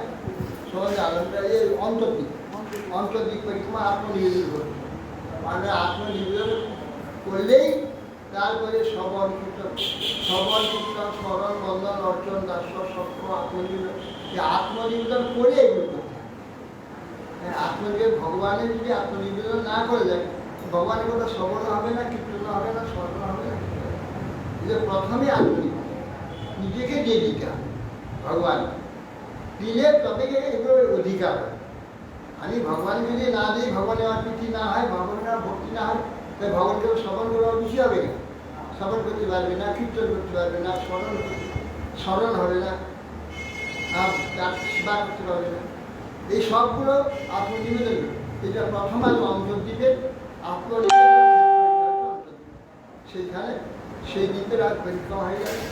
সমাজে আনন্দ এই অন্তর্দিক পরিক্রমা আত্মনিবেদন করবে। মানে আত্মনিবেদন করলেই তারপরে সবল কীর্তন, স্মরণ, বন্ধন, অর্চন, দাস্য, সত্য, আত্মনিবেদন, আত্মনিবেদন করে এগুলো করতে হয়। আত্মনিবেদন ভগবানের যদি আত্মনিবেদন না করে যায়, ভগবানের কথা শ্রবণ হবে না, কীর্তন হবে না, স্মরণ হবে না। প্রথমে আত্মনিবেদন নিজেকে দিয়ে দিতে হবে ভগবান, দিলে তবে এগুলোর অধিকার হয়। আমি ভগবান যদি না দিই, ভগবানের আমার প্রীতি না হয়, ভগবানের ভক্তি না হয়, তাই ভগবানকে শ্রবণ করার বেশি হবে না, শ্রবণ করতে পারবে না, কীর্তন করতে পারবে না, স্মরণ হবে না, সেবা করতে পারবে না। এই সবগুলো আত্মনিবেদন, এটা প্রথম আলো অন্তর্দ্বীপের আত্মনিবেদন। সেইখানে সেই দ্বীপের আর পরিক্রমা হয়ে যাবে,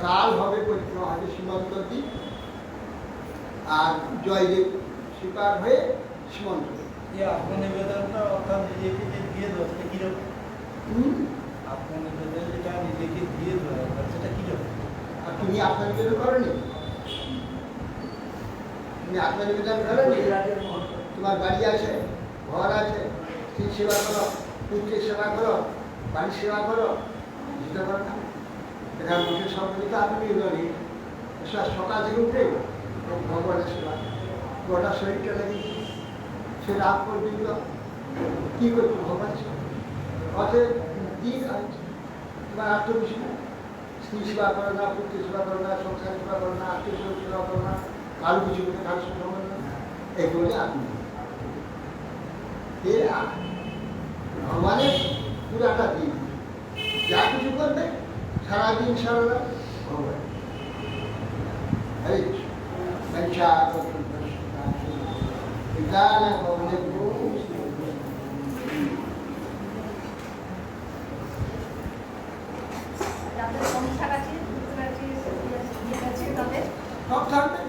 কাল হবে পরিক্রমা হবে সীমন্ত দ্বীপ, আর জয়দেব শিকার হয়ে সীমন্ত। আত্মনিবেদনটা অর্থাৎ নিজেকে যে দিয়ে দেওয়া, সেটা কিরকম? আত্মনিবেদন যেটা নিজেকে দিয়ে দেওয়া, সেটা কিরকম? আর তুমি আত্মনিবেদন করনি? তুমি আত্মনিবেদন করনি? তোমার বাড়ি আছে, ঘর আছে, স্ত্রীর সেবা করো, পুত্রের সেবা করো, বাড়ির সেবা করো, যেটা করো না। এখানে মুখের সম্পর্কিত আত্মনিবেদনই সকাল থেকে উঠে ভগবানের সেবা, গোটা শরীরটা লাগে, সে রাত পর্যন্ত কী করতো ভগবান সেবা, অতএব দিন আছে। তোমার আত্মবিশ্বাস না, স্ত্রী সেবা করো না, পুত্রের সেবা করো না, সংসার সেবা করো না, আত্মীয় সেবা করো না, কারো কিছু করে কারোর সঙ্গে সম্বন্ধ না, এগুলো আত্মনিবেদন। ভগবানের পুরাটা দিন যা কিছু করবে সারাদিন সারলাম ভগবান আপনাদের সংসার আছে, ইয়ে আছে তাদের সব থাকবে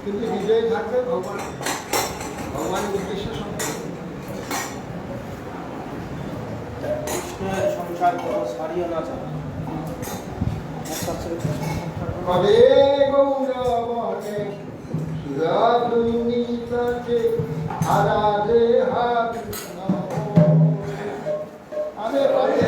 কিন্তু হৃদয়ে থাকবে ভগবান, ভগবানের উদ্দেশ্যে সম্পূর্ণ। কৃষ্ণের সংসার কোনো সারিও না চায়। কবে গৌরবনে সুরাধুনিতে আরাধে হা কৃষ্ণ আমি কবে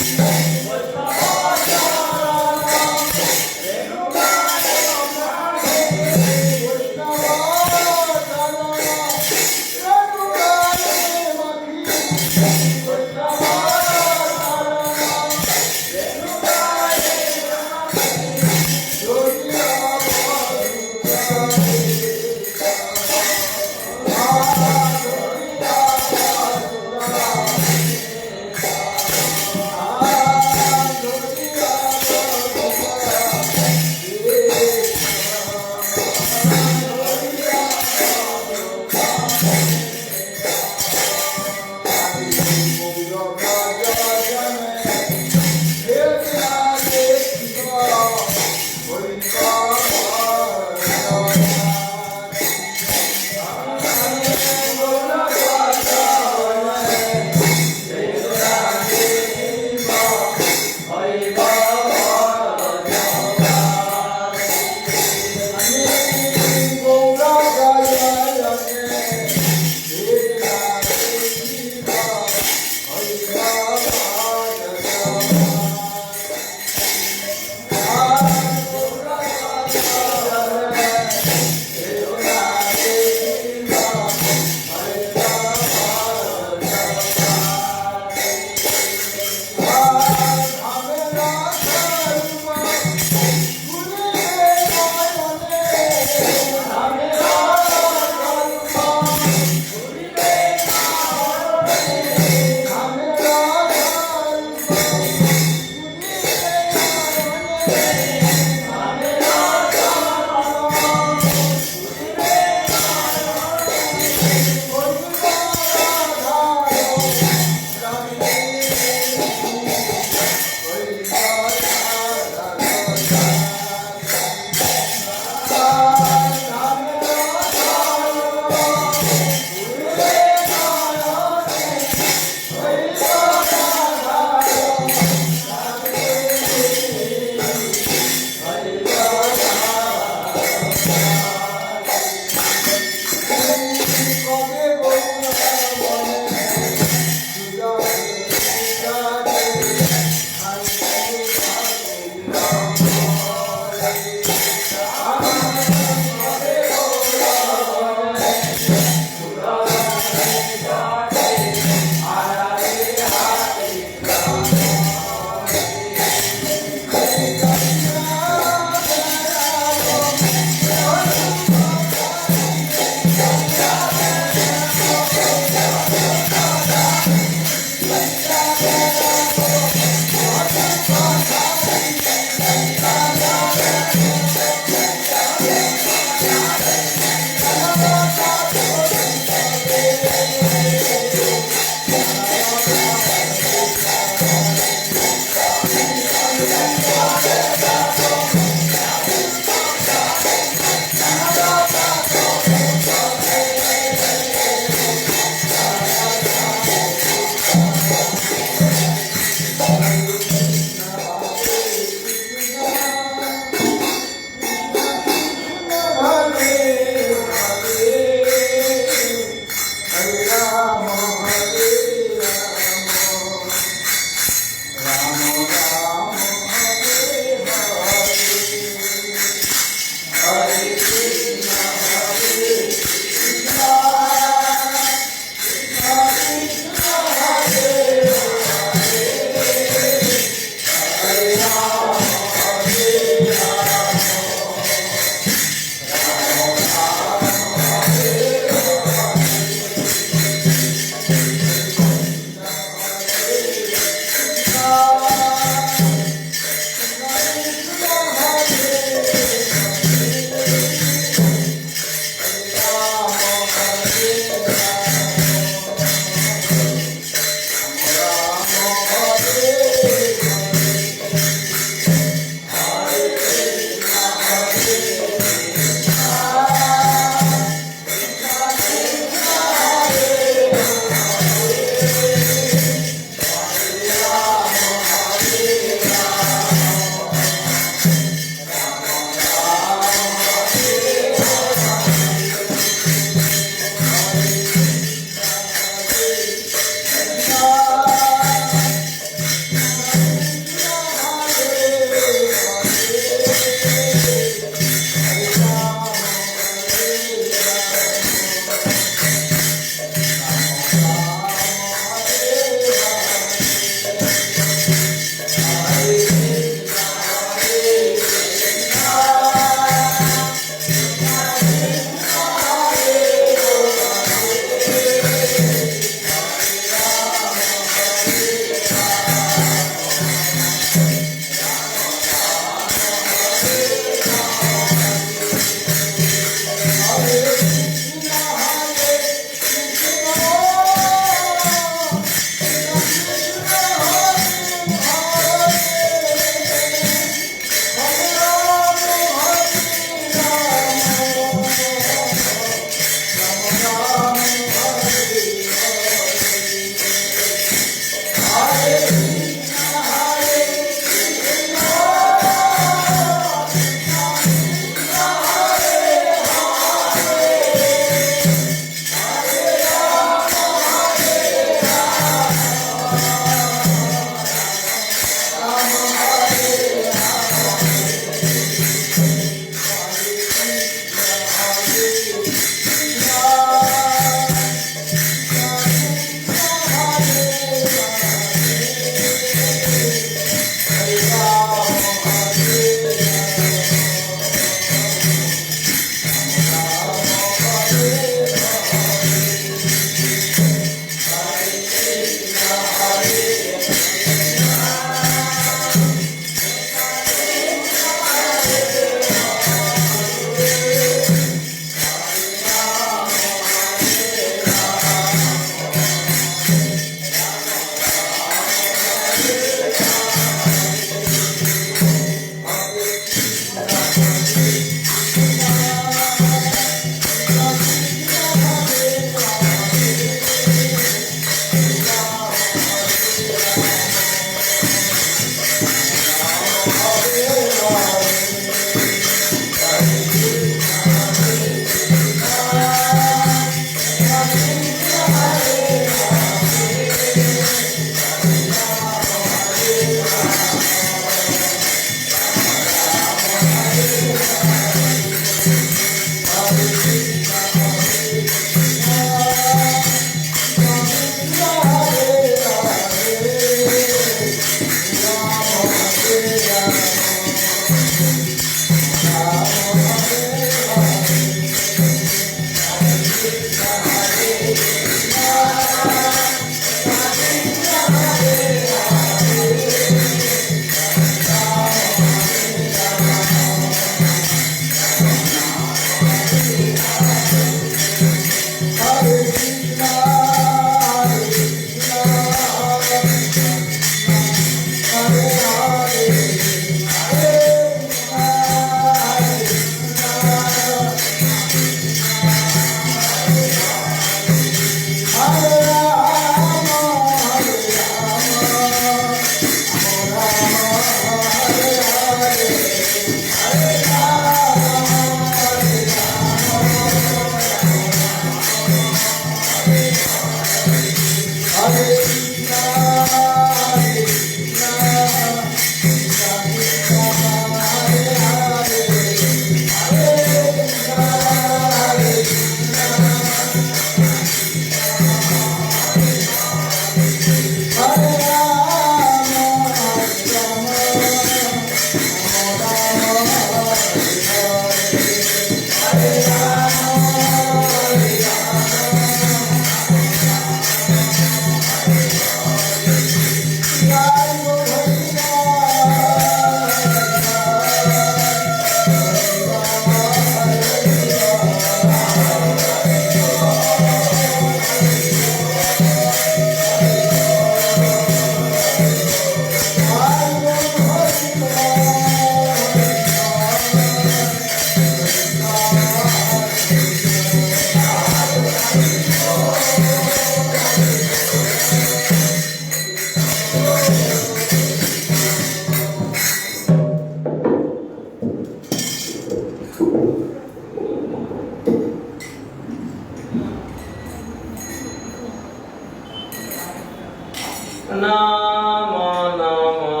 নমো নমো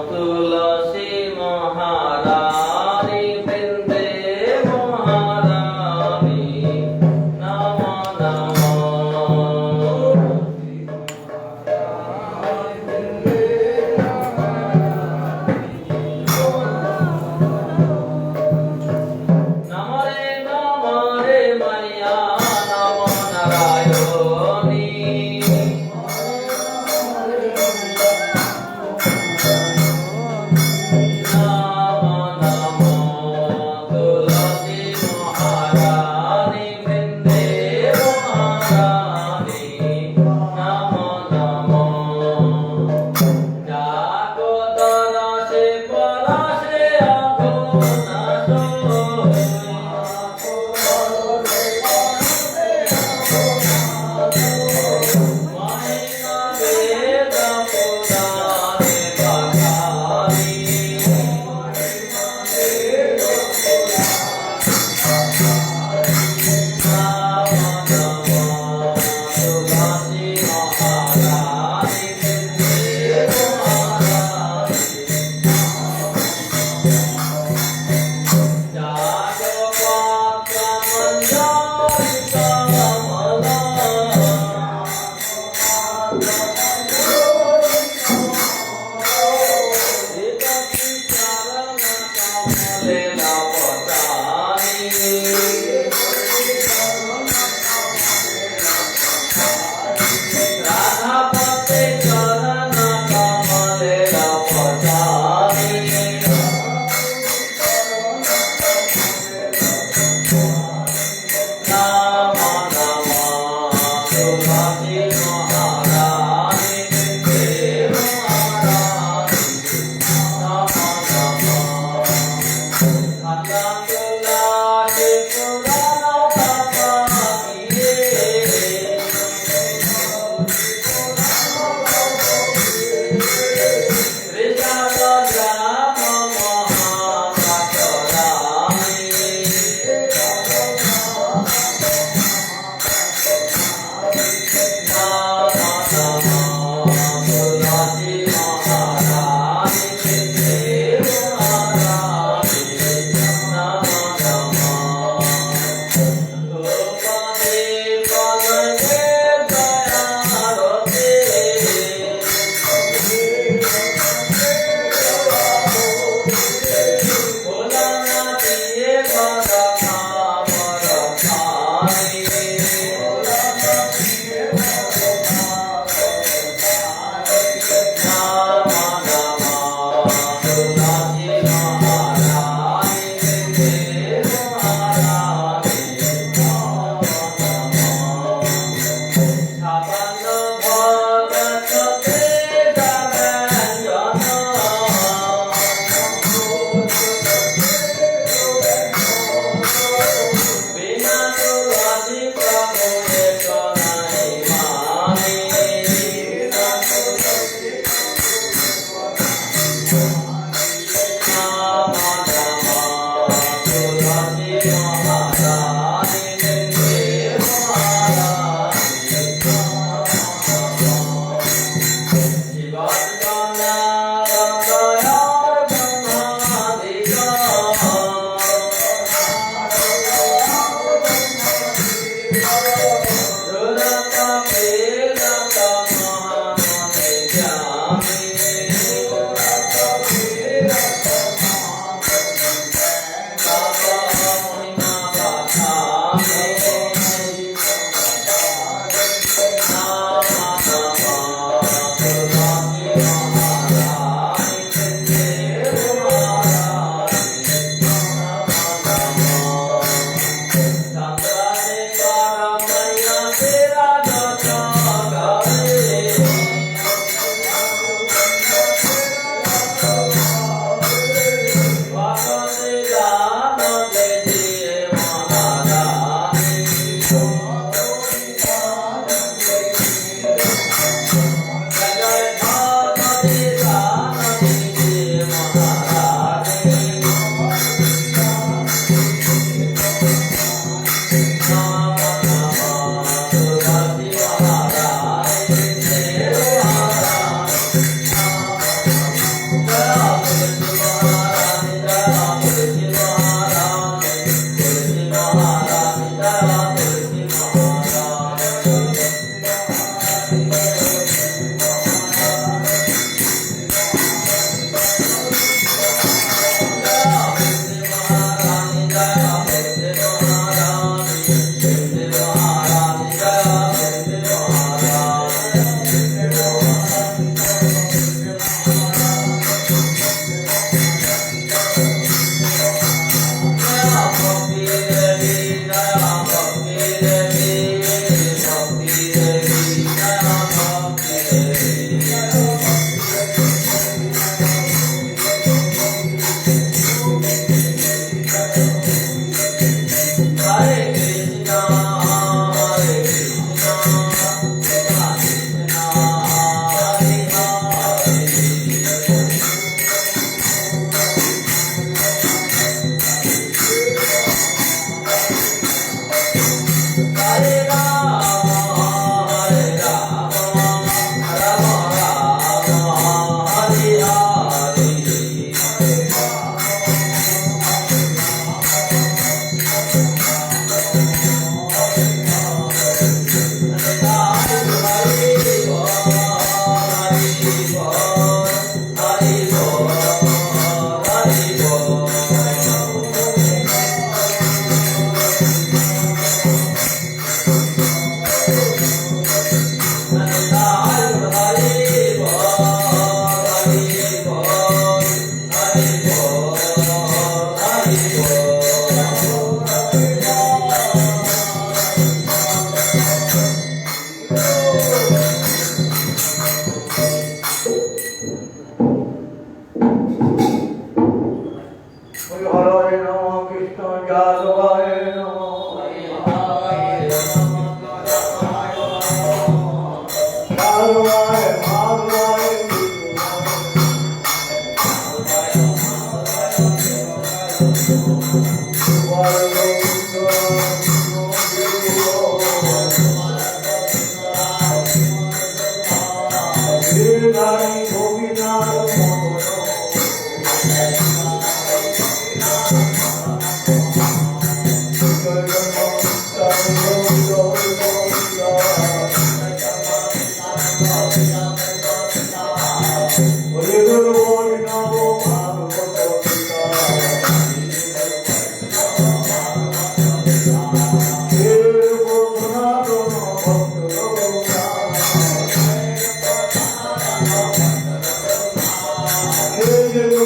তুলসী মহারানী বৃন্দে মহারানী নমো নমো নমরে মাইয়া নমো নারায়ণী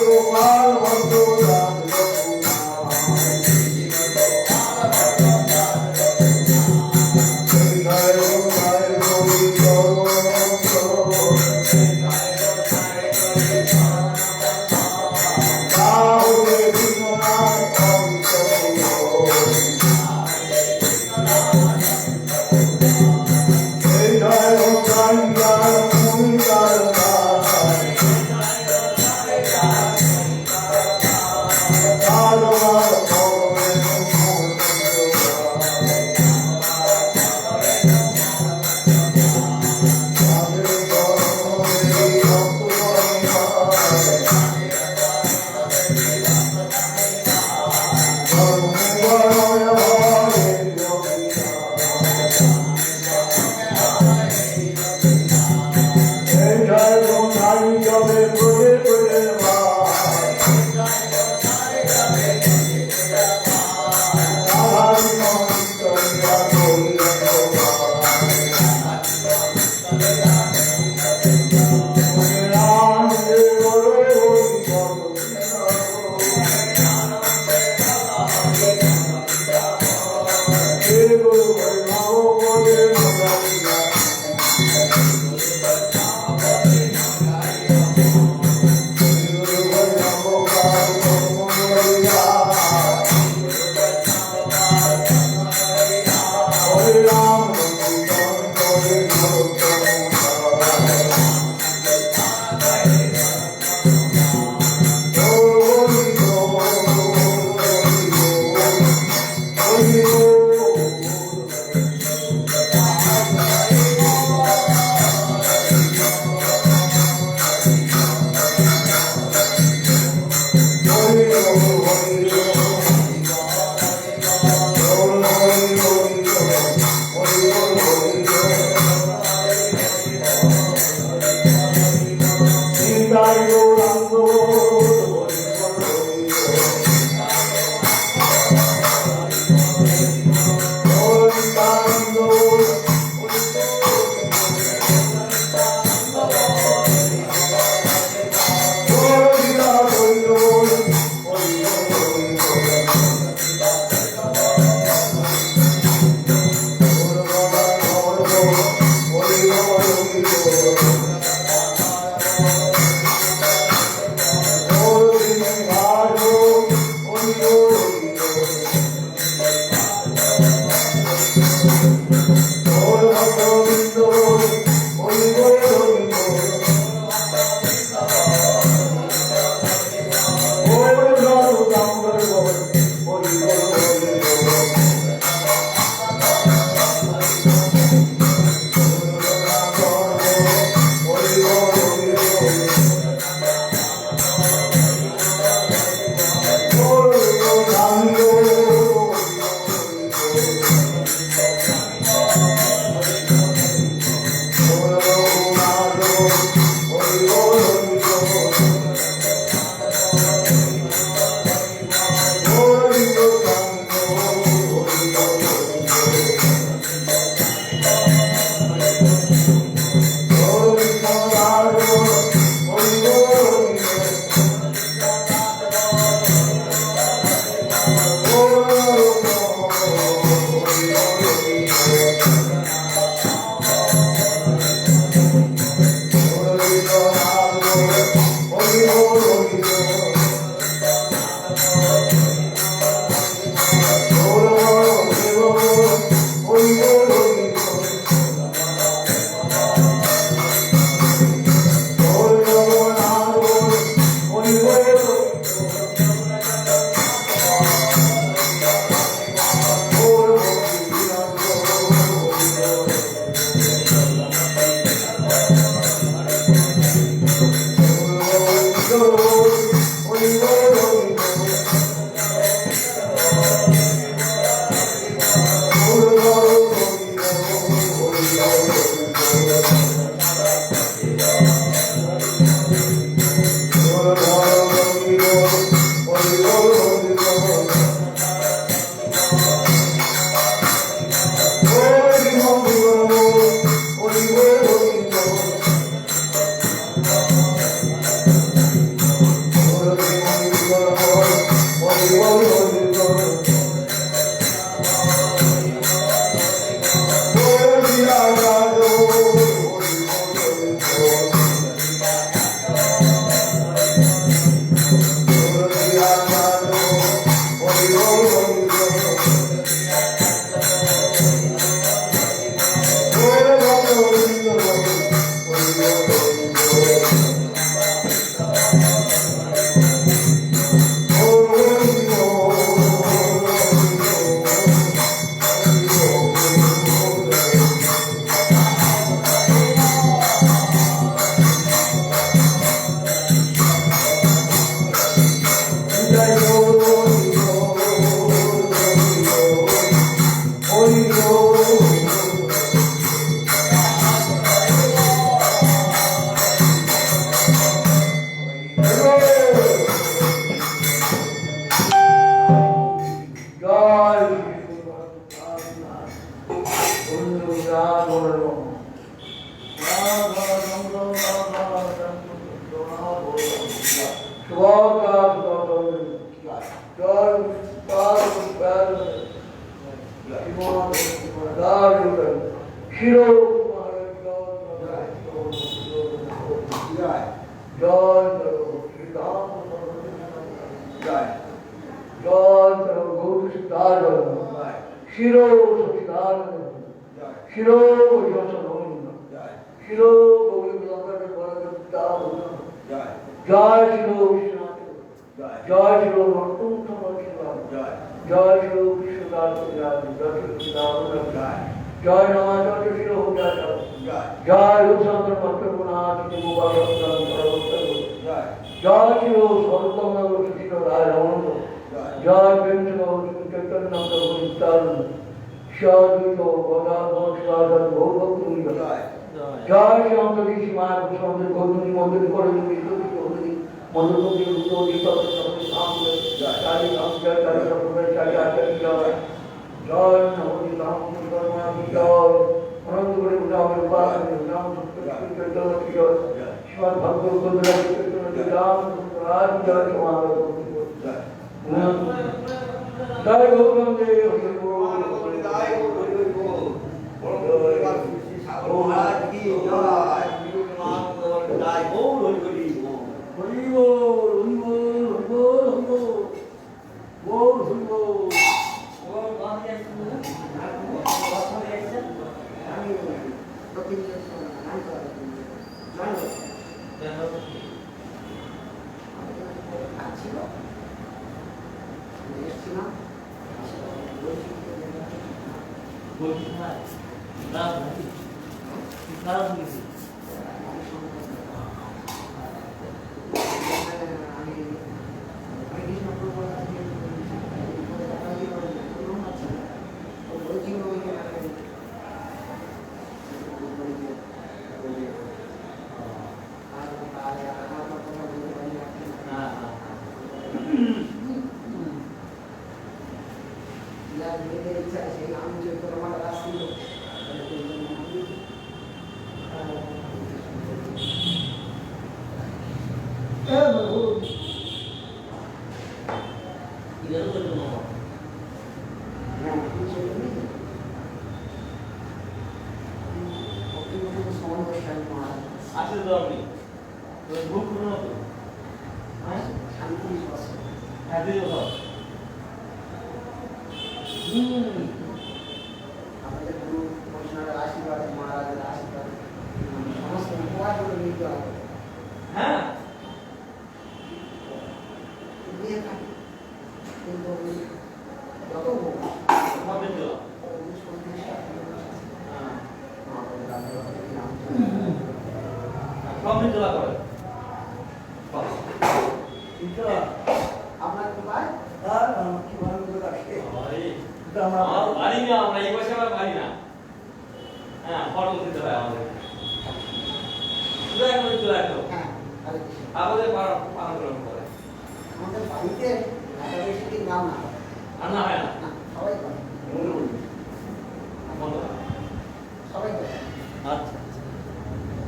Gopal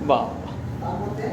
বাহ তার মধ্যে